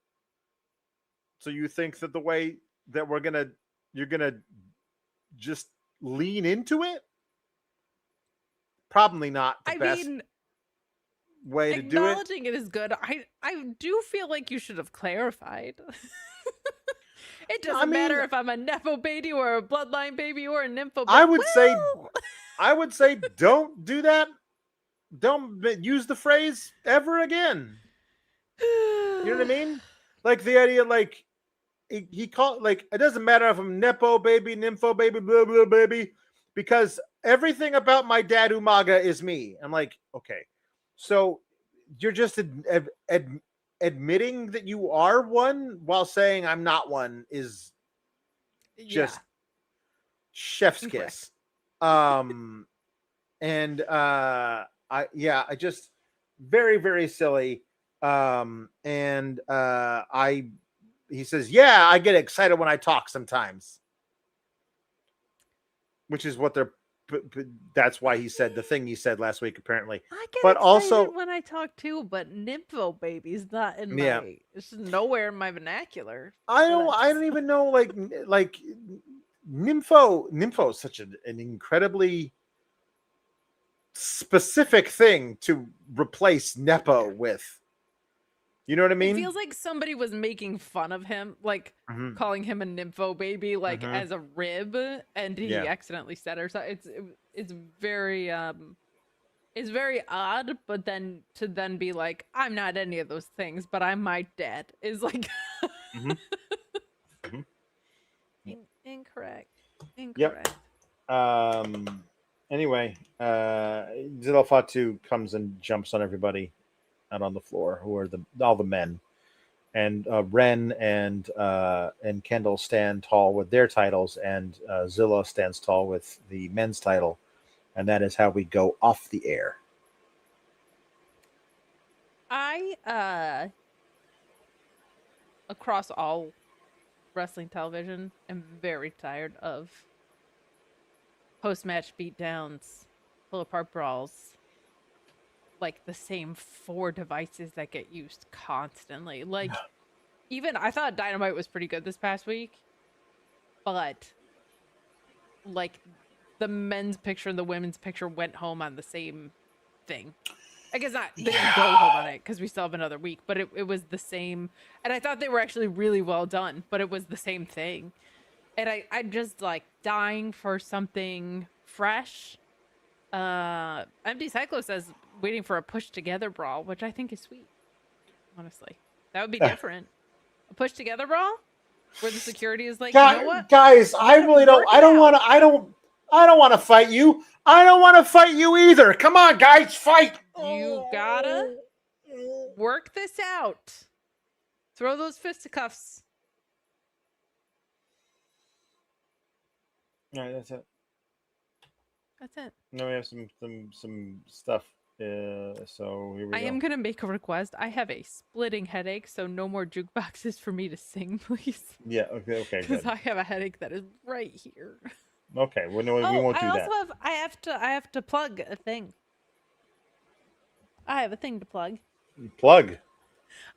So you think that the way that you're gonna just lean into it? Probably not the best way to do it. Acknowledging it is good. I do feel like you should have clarified. It doesn't matter if I'm a Nepo baby or a bloodline baby or a Nympho baby. I would say don't do that. Don't use the phrase ever again. You know what I mean? Like the idea, like he called, like, it doesn't matter if I'm Nepo baby, Nympho baby, blah blah baby, because everything about my dad Umaga is me. I'm like, okay, so you're just admitting that you are one while saying I'm not one is just chef's kiss. And I just very, very silly. He says, yeah, I get excited when I talk sometimes, which is what that's why he said the thing he said last week, apparently. I get excited also when I talk too, but Nympho baby's not in my, it's nowhere in my vernacular. I don't even know, like Nympho is such an incredibly specific thing to replace Nepo with. You know what I mean? It feels like somebody was making fun of him, like calling him a Nympho baby, like as a rib, and he accidentally said or something. It's very is very odd, but then to then be like, I'm not any of those things, but I'm my dad is like incorrect. Yep. Anyway, Zillow Fatu comes and jumps on everybody out on the floor, who are all the men. And Ren and Kendall stand tall with their titles, and Zilla stands tall with the men's title, and that is how we go off the air. I across all wrestling television am very tired of post-match beatdowns, pull-apart brawls, like the same 4 devices that get used constantly. Like, even I thought Dynamite was pretty good this past week, but like the men's picture and the women's picture went home on the same thing. I guess not, they didn't go home on it because we still have another week, but it was the same. And I thought they were actually really well done, but it was the same thing. And I'm just like dying for something fresh. MD Cyclo says waiting for a push together brawl, which I think is sweet. Honestly, that would be different. A push together brawl where the security is like, you know what, guys, I really don't. I don't want to fight you. I don't want to fight you either. Come on, guys, fight. You gotta work this out. Throw those fisticuffs. All right, that's it. That's it. No, we have some stuff. So here we go. I am gonna make a request. I have a splitting headache, so no more jukeboxes for me to sing, please. Yeah. Okay. Because I have a headache that is right here. Okay. Well, no, we won't do that. I have to plug a thing. I have a thing to plug. Plug.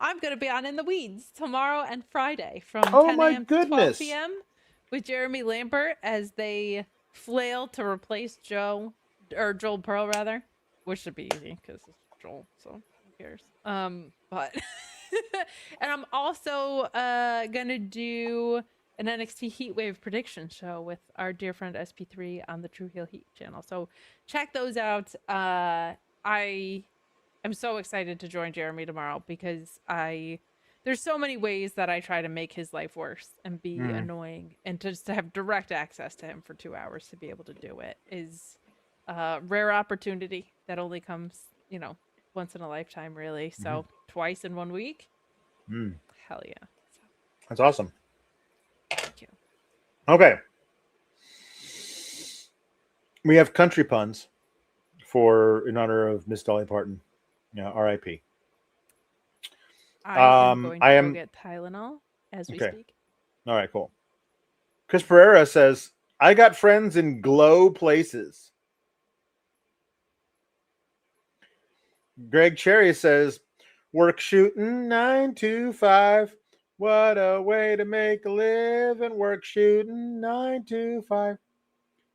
I'm gonna be on In the Weeds tomorrow and Friday from 10 a.m. to 12 p.m. with Jeremy Lambert as they flail to replace Joel Pearl rather, which should be easy because it's Joel, so who cares? But and I'm also gonna do an NXT Heatwave prediction show with our dear friend SP3 on the True Heel Heat channel. So check those out. I am so excited to join Jeremy tomorrow because there's so many ways that I try to make his life worse and be annoying, and just to have direct access to him for 2 hours to be able to do it is a rare opportunity that only comes, once in a lifetime, really. So twice in 1 week. Hell yeah. That's awesome. Thank you. Okay. We have country puns in honor of Miss Dolly Parton. R.I.P. I am going to go get Tylenol as we speak. All right, cool. Chris Pereira says, I got friends in glow places. Greg Cherry says, work shooting 9 to 5. What a way to make a living. Work shooting 9 to 5.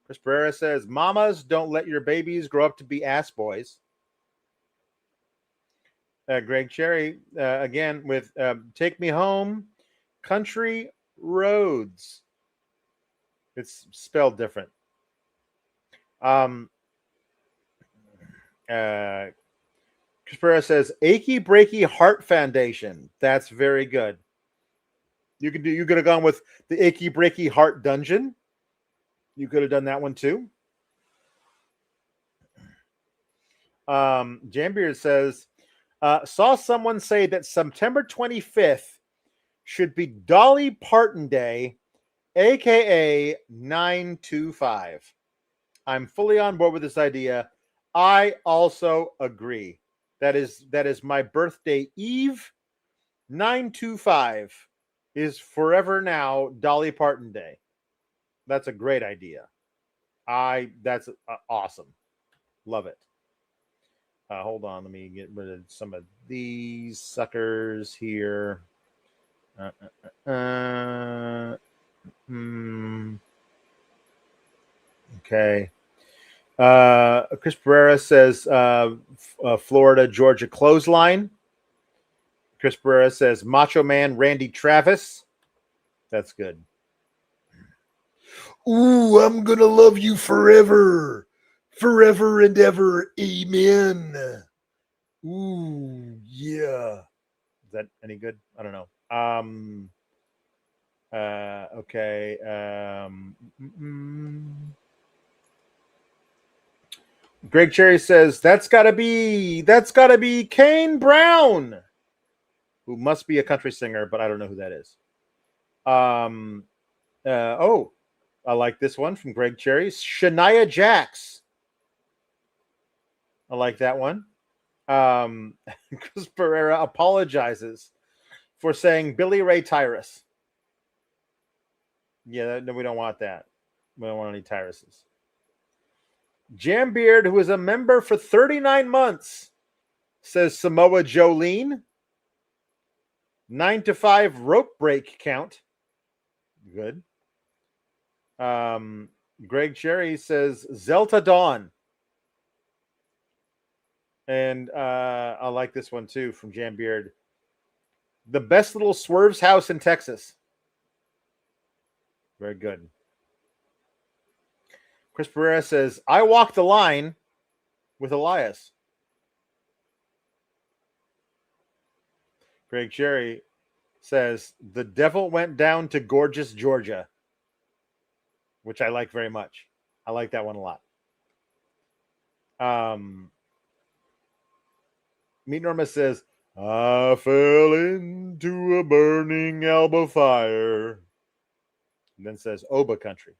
Chris Pereira says, mamas, don't let your babies grow up to be ass boys. Greg Cherry, again, with Take Me Home, Country Roads. It's spelled different. Chris Pereira says, Achy Breaky Heart Foundation. That's very good. You could have gone with the Achy Breaky Heart Dungeon. You could have done that one too. Jambeard says, saw someone say that September 25th should be Dolly Parton Day, aka 925. I'm fully on board with this idea. I also agree. That is my birthday eve. 925 is forever now Dolly Parton Day. That's a great idea. That's awesome. Love it. Hold on, let me get rid of some of these suckers here. Okay. Chris Pereira says Florida, Georgia clothesline. Chris Pereira says Macho Man Randy Travis. That's good. Ooh, I'm gonna love you forever. Forever and ever, amen. Ooh, yeah. Is that any good? I don't know. Okay. Greg Cherry says that's gotta be Kane Brown, who must be a country singer, but I don't know who that is. I like this one from Greg Cherry. Shania Jax. I like that one. Chris Pereira apologizes for saying Billy Ray Tyrus. Yeah, no, we don't want that. We don't want any Tyruses. Jambeard, who is a member for 39 months, says Samoa Jolene. 9 to 5 rope break count. Good. Greg Cherry says Zelta Dawn. And I like this one too from Jambeard. The best little Swerve's house in Texas. Very good. Chris Pereira says, I walked the line with Elias. Greg Cherry says, the devil went down to gorgeous Georgia, which I like very much. I like that one a lot. Meat Norma says, I fell into a burning elbow fire. And then says, Oba country.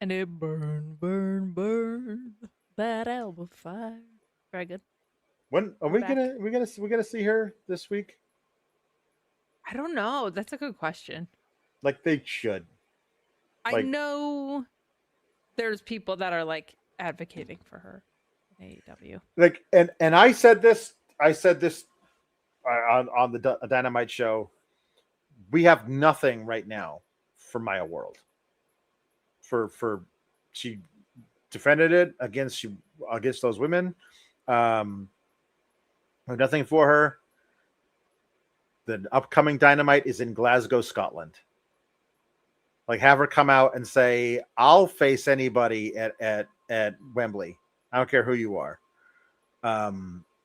And it burn that elbow fire. Very good. When are we gonna see her this week? I don't know. That's a good question. Like they should. I know there's people that are like advocating for her in AEW. Like and I said this on the Dynamite show. We have nothing right now for Maya World. For she defended it against those women. Nothing for her. The upcoming Dynamite is in Glasgow, Scotland. Like have her come out and say, I'll face anybody at Wembley. I don't care who you are.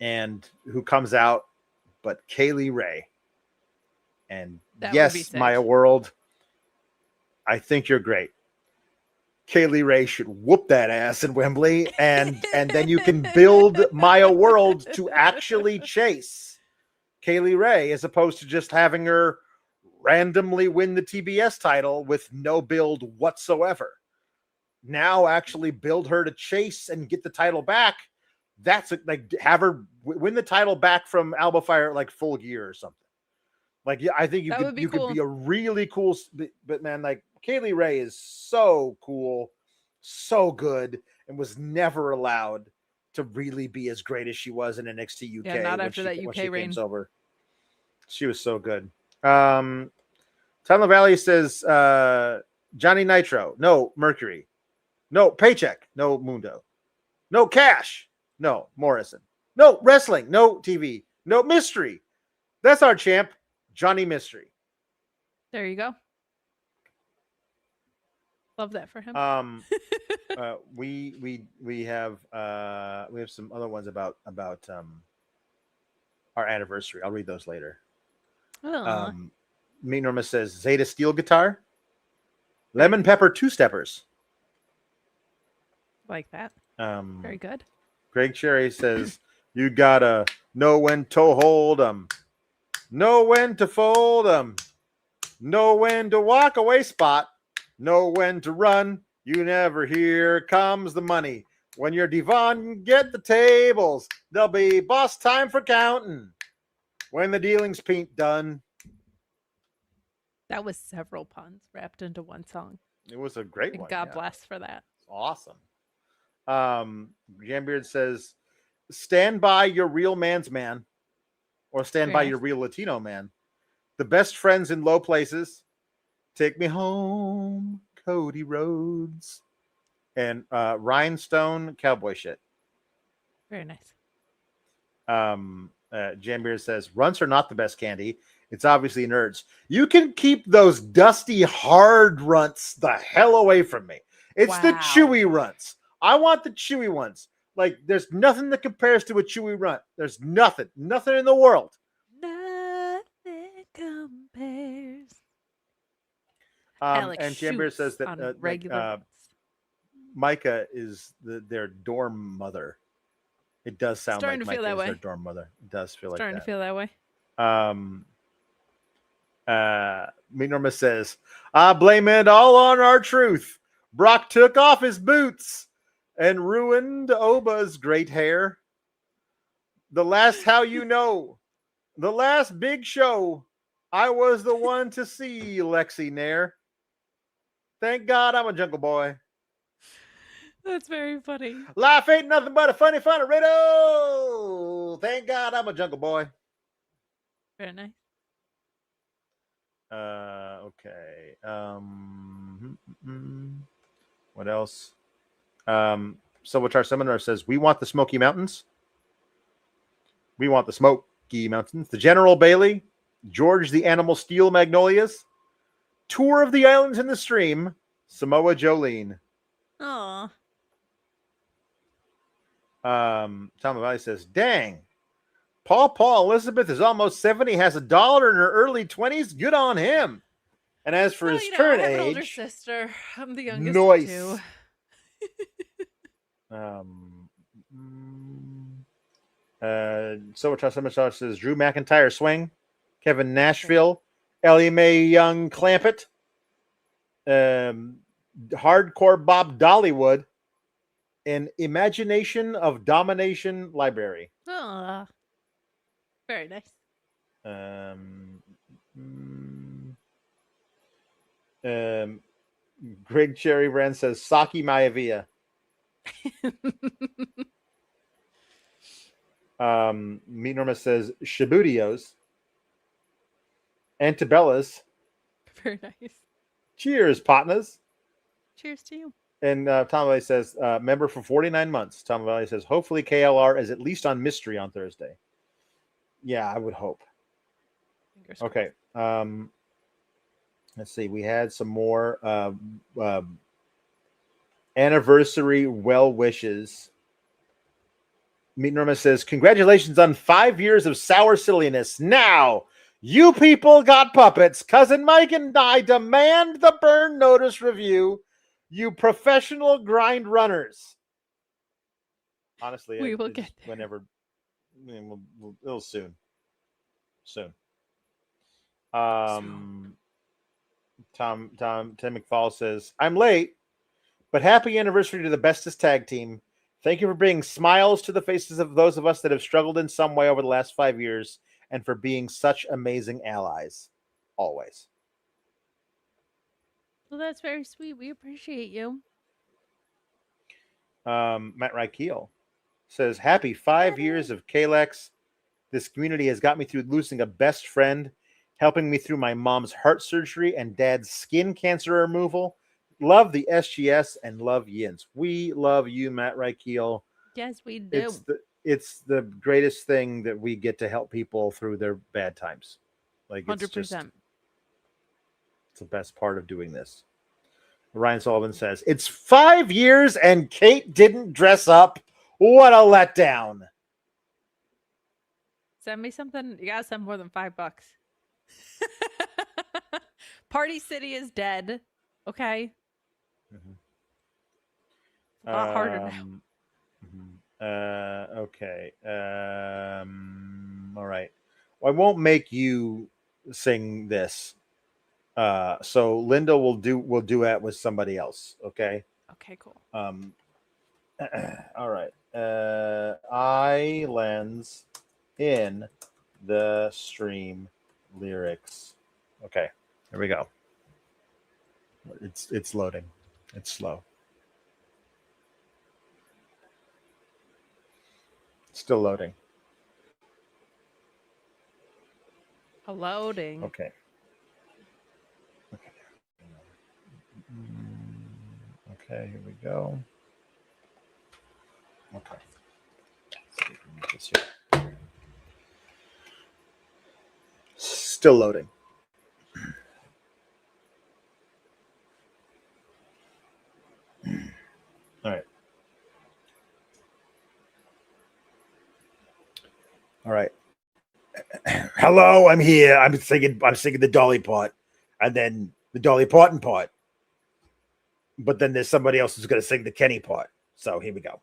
And who comes out but Kaylee Ray. And that yes, Maya World, I think you're great. Kaylee Ray should whoop that ass in Wembley, and then you can build Maya World to actually chase Kaylee Ray as opposed to just having her randomly win the TBS title with no build whatsoever. Now actually build her to chase and get the title back. That's like have her win the title back from Alba Fire like Full Gear or something. Like, yeah, I think you could be a really cool, but man, like Kaylee Ray is so cool, so good, and was never allowed to really be as great as she was in NXT UK. Yeah, not after that UK reign. Over. She was so good. Tyler Valley says Johnny Nitro, no Mercury, no Paycheck, no Mundo, no Cash, no Morrison, no Wrestling, no TV, no Mystery. That's our champ. Johnny Mystery. There you go. Love that for him. We have some other ones about our anniversary. I'll read those later. Meat Norma says Zeta steel guitar, lemon pepper two steppers. Like that. Very good. Greg Cherry says you gotta know when to hold 'em. Know when to fold them. Know when to walk away spot. Know when to run. You never hear comes the money. When you're Devon, get the tables. There'll be boss time for counting. When the dealing's paint done. That was several puns wrapped into one song. It was a great one. God bless for that. Awesome. Jambeard says, stand by your real man's man. Or stand by your real Latino man. The best friends in low places. Take me home, Cody Rhodes. And Rhinestone cowboy shit. Very nice. Jambeard says, runts are not the best candy. It's obviously nerds. You can keep those dusty, hard runts the hell away from me. It's the chewy runts. I want the chewy ones. Like, there's nothing that compares to a chewy runt. There's nothing in the world. Nothing compares. And Chamber says that Micah is their dorm mother. It does sound like Micah is their dorm mother. It does feel like that. Starting to feel that way. Meet Norma says, I blame it all on our truth. Brock took off his boots and ruined Oba's great hair. The last How You Know, the last big show, I was the one to see Lexi Nair. Thank God I'm a jungle boy. That's very funny. Life ain't nothing but a funny riddle. Thank God I'm a jungle boy. Very nice. Okay. What else? Silverchar Seminar says, we want the Smoky Mountains. We want the Smoky Mountains. The General Bailey, George the Animal Steel Magnolias, Tour of the Islands in the Stream, Samoa Jolene. Aw. Tom Valley says, dang. Paul Elizabeth is almost 70, has a daughter in her early 20s. Good on him. And as for his current age, I have an older sister. I'm the youngest too. Silverchar says Drew McIntyre swing, Kevin Nashville, Ellie Mae Young Clampett, Hardcore Bob Dollywood, and Imagination of Domination Library. Oh, very nice. Greg Cherry Brand says Saki Maivia. Meet Norma says Shibudios. Antebellas. Very nice. Cheers, partners. Cheers to you. And Tom Valley says, member for 49 months. Tom Valley says, hopefully KLR is at least on Mystery on Thursday. Yeah, I would hope. Okay. Let's see. We had some more anniversary well wishes. Meet Norma says, congratulations on 5 years of sour silliness. Now, you people got puppets. Cousin Mike and I demand the burn notice review. You professional grind runners. Honestly, we will get there. Whenever. It'll soon. Tim McFall says, I'm late, but happy anniversary to the bestest tag team. Thank you for bringing smiles to the faces of those of us that have struggled in some way over the last 5 years, and for being such amazing allies. Always. Well, that's very sweet. We appreciate you. Matt Rykeel says, happy 5 years of KLEX. This community has got me through losing a best friend, helping me through my mom's heart surgery and dad's skin cancer removal. Love the SGS and love Yins. We love you, Matt Rykeel. Yes, we do. It's the greatest thing that we get to help people through their bad times. Like 100%. It's the best part of doing this. Ryan Sullivan says, it's 5 years and Kate didn't dress up. What a letdown. Send me something. You gotta send more than $5. Party City is dead. Okay. Mm-hmm. It's a lot harder now. Okay. All right. Well, I won't make you sing this. So Linda will duet with somebody else. Okay. Okay, cool. All right. Islands in the stream lyrics. Okay. Here we go. It's loading. It's slow. Still loading. Loading. Okay. Okay, here we go. Okay. Still loading. All right. Hello, I'm here. I'm singing the Dolly part, and then the Dolly Parton part. But then there's somebody else who's going to sing the Kenny part. So here we go.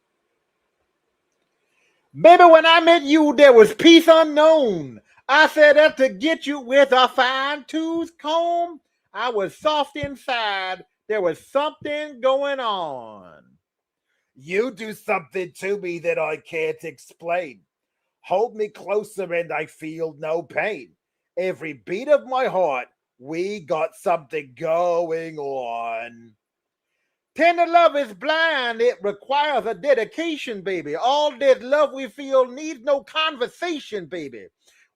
Baby, when I met you, there was peace unknown. I set out to get you with a fine-tooth comb. I was soft inside. There was something going on. You do something to me that I can't explain. Hold me closer and I feel no pain. Every beat of my heart, we got something going on. Tender love is blind. It requires a dedication, baby. All this love we feel needs no conversation, baby.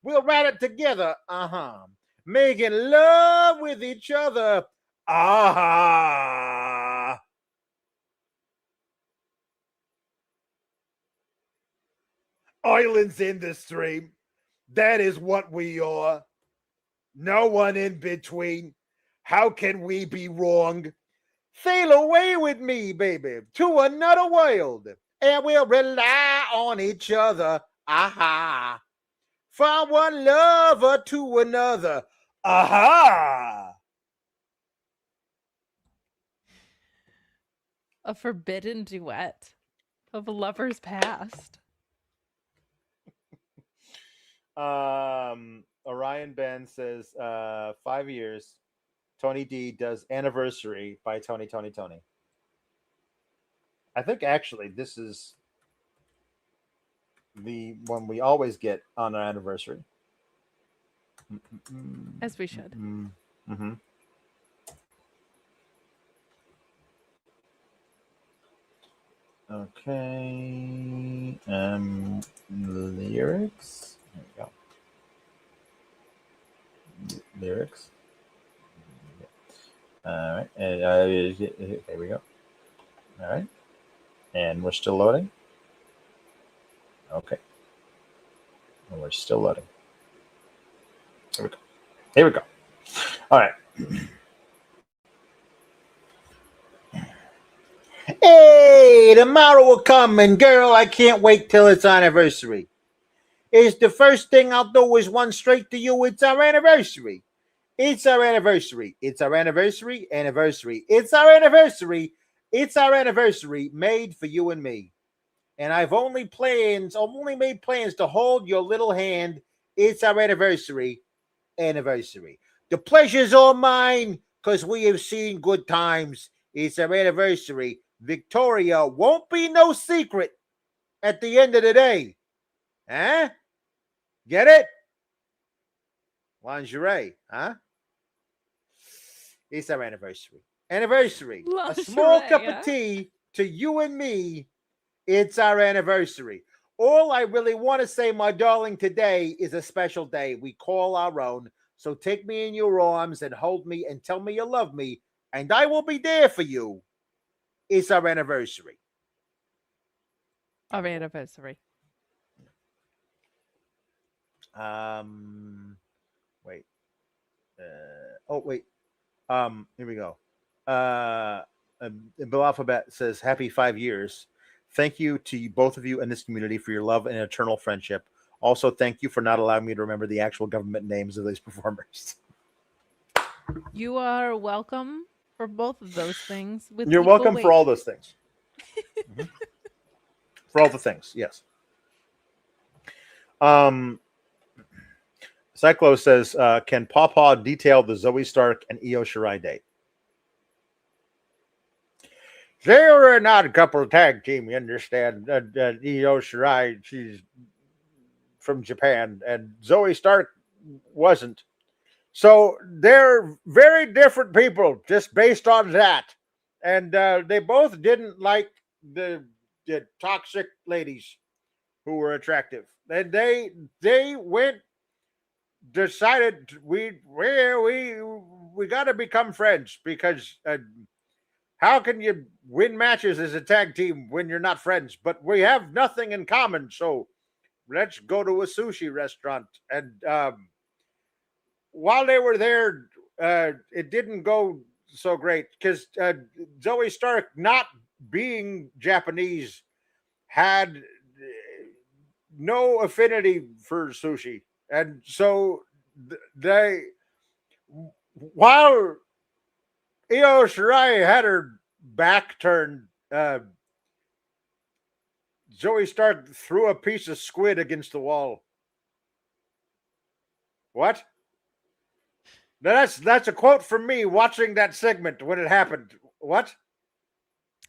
We'll write it together. Making love with each other. Islands in the stream. That is what we are. No one in between. How can we be wrong? Sail away with me, baby, to another world, and we'll rely on each other. From one lover to another. A forbidden duet of a lover's past. Orion Ben says 5 years. Tony D does Anniversary by Tony. I think actually this is the one we always get on our anniversary. As we should. Mm-hmm. Okay. Lyrics. There we go. Lyrics. All right. And, there we go. All right. And we're still loading. Okay. And we're still loading. Here we go. All right. Hey, tomorrow will come, and girl, I can't wait till it's anniversary. It's the first thing I'll do is one straight to you. It's our anniversary. It's our anniversary. It's our anniversary. It's our anniversary. It's our anniversary made for you and me. And I've only made plans to hold your little hand. It's our anniversary. The pleasure's all mine because we have seen good times. It's our anniversary. Victoria won't be no secret at the end of the day. Huh? Get it? Lingerie, huh? It's our anniversary. Lingerie, a small cup of tea to you and me. It's our anniversary. All I really want to say, my darling, today is a special day we call our own. So take me in your arms and hold me and tell me you love me, and I will be there for you. It's our anniversary. Our anniversary. Wait. Here we go. Bill Alphabet says, happy 5 years. Thank you to both of you in this community for your love and eternal friendship. Also, thank you for not allowing me to remember the actual government names of these performers. You are welcome for both of those things. You're welcome for all those things. Mm-hmm. For all the things, yes. Cyclo says, can Pawpaw detail the Zoe Stark and Io Shirai date? They were not a couple of tag team, you understand. Io Shirai, she's from Japan, and Zoe Stark wasn't. So they're very different people just based on that. And they both didn't like the toxic ladies who were attractive. And they decided we got to become friends because how can you win matches as a tag team when you're not friends? But we have nothing in common, so let's go to a sushi restaurant. And while they were there, it didn't go so great because Zoe Stark, not being Japanese, had no affinity for sushi, and so they, while Uriah had her back turned, Zoe Stark threw a piece of squid against the wall. What? Now that's a quote from me watching that segment when it happened. What?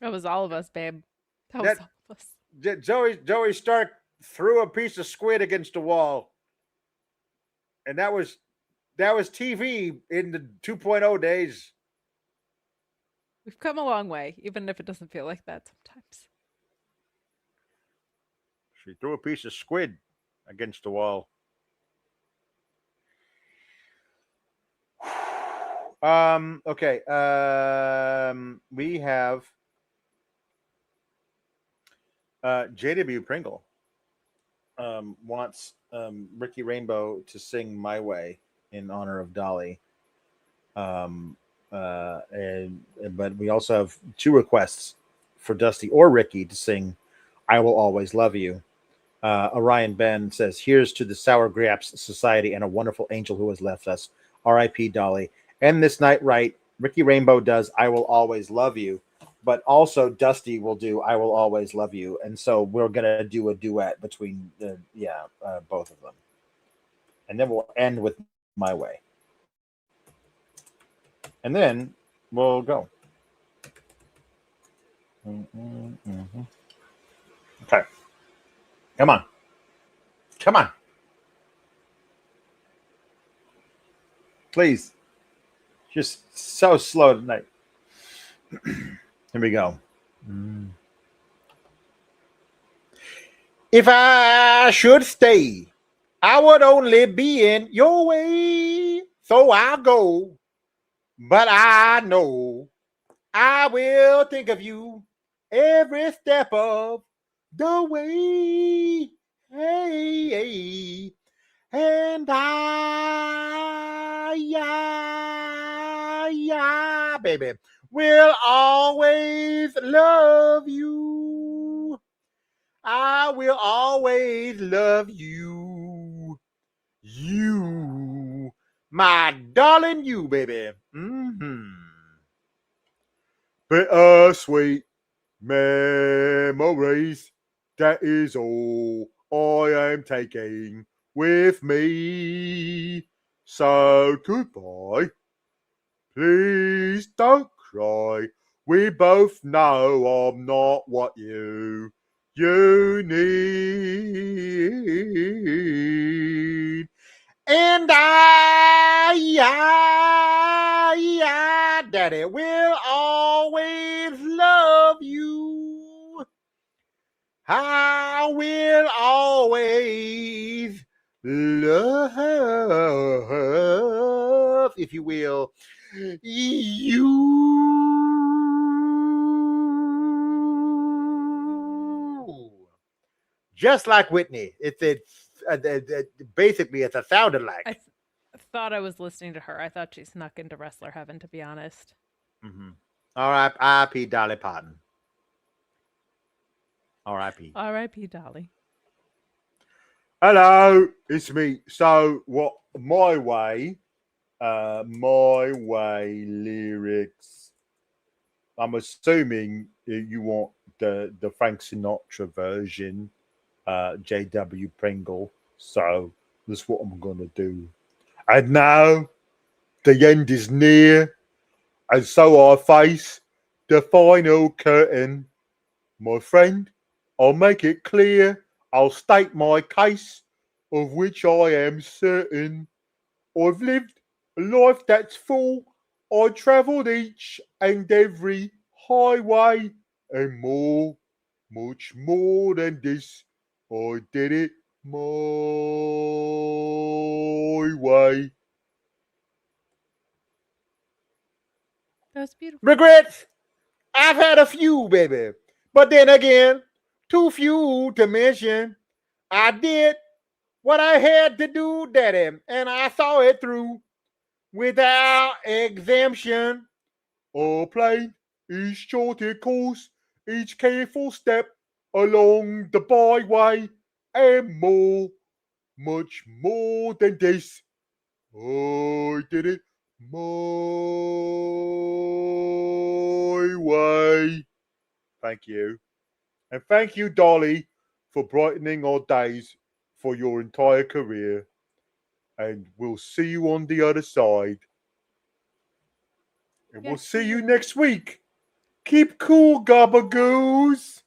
That was all of us, babe. That was all of us. Zoe Stark threw a piece of squid against the wall, and that was TV in the 2.0 days. We've come a long way, even if it doesn't feel like that sometimes. She threw a piece of squid against the wall. Okay. We have JW Pringle wants Ricky Rainbow to sing "My Way" in honor of Dolly. But we also have 2 requests for Dusty or Ricky to sing "I Will Always Love You." Orion Ben says, "Here's to the Sour Grapes Society and a wonderful angel who has left us. R.I.P. Dolly." And this night, right? Ricky Rainbow does "I Will Always Love You," but also Dusty will do "I Will Always Love You," and so we're gonna do a duet between both of them, and then we'll end with "My Way," and then we'll go. Okay, come on. Please. Just so slow tonight. Here we go. If I should stay, I would only be in your way. So I'll go. But I know I will think of you every step of the way. Hey. And I, baby, will always love you. I will always love you. You, my darling, you, baby. Bittersweet memories, that is all I am taking with me. So goodbye. Please don't cry. We both know I'm not what you need. And I, Daddy, will always love you. I will always love, if you will, you. Just like Whitney. It's basically it's a sounded like. I thought I was listening to her. I thought she snuck into wrestler heaven, to be honest. R.I.P. Dolly Parton. R.I.P. R.I.P. Dolly. Hello, it's me. So, what? My way lyrics. I'm assuming you want the Frank Sinatra version, JW Pringle. So that's what I'm gonna do. And now the end is near, and so I face the final curtain. My friend, I'll make it clear. I'll state my case, of which I am certain. I've lived a life that's full. I travelled each and every highway, and more, much more than this. I did it my way. That's beautiful. Regrets? I've had a few, baby. But then again, too few to mention. I did what I had to do, Daddy, and I saw it through without exemption. I played each charted course, each careful step along the byway, and more, much more than this. I did it my way. Thank you. And thank you, Dolly, for brightening our days for your entire career. And we'll see you on the other side. And we'll Yes, see we you will. next week. Keep cool, gabagoos.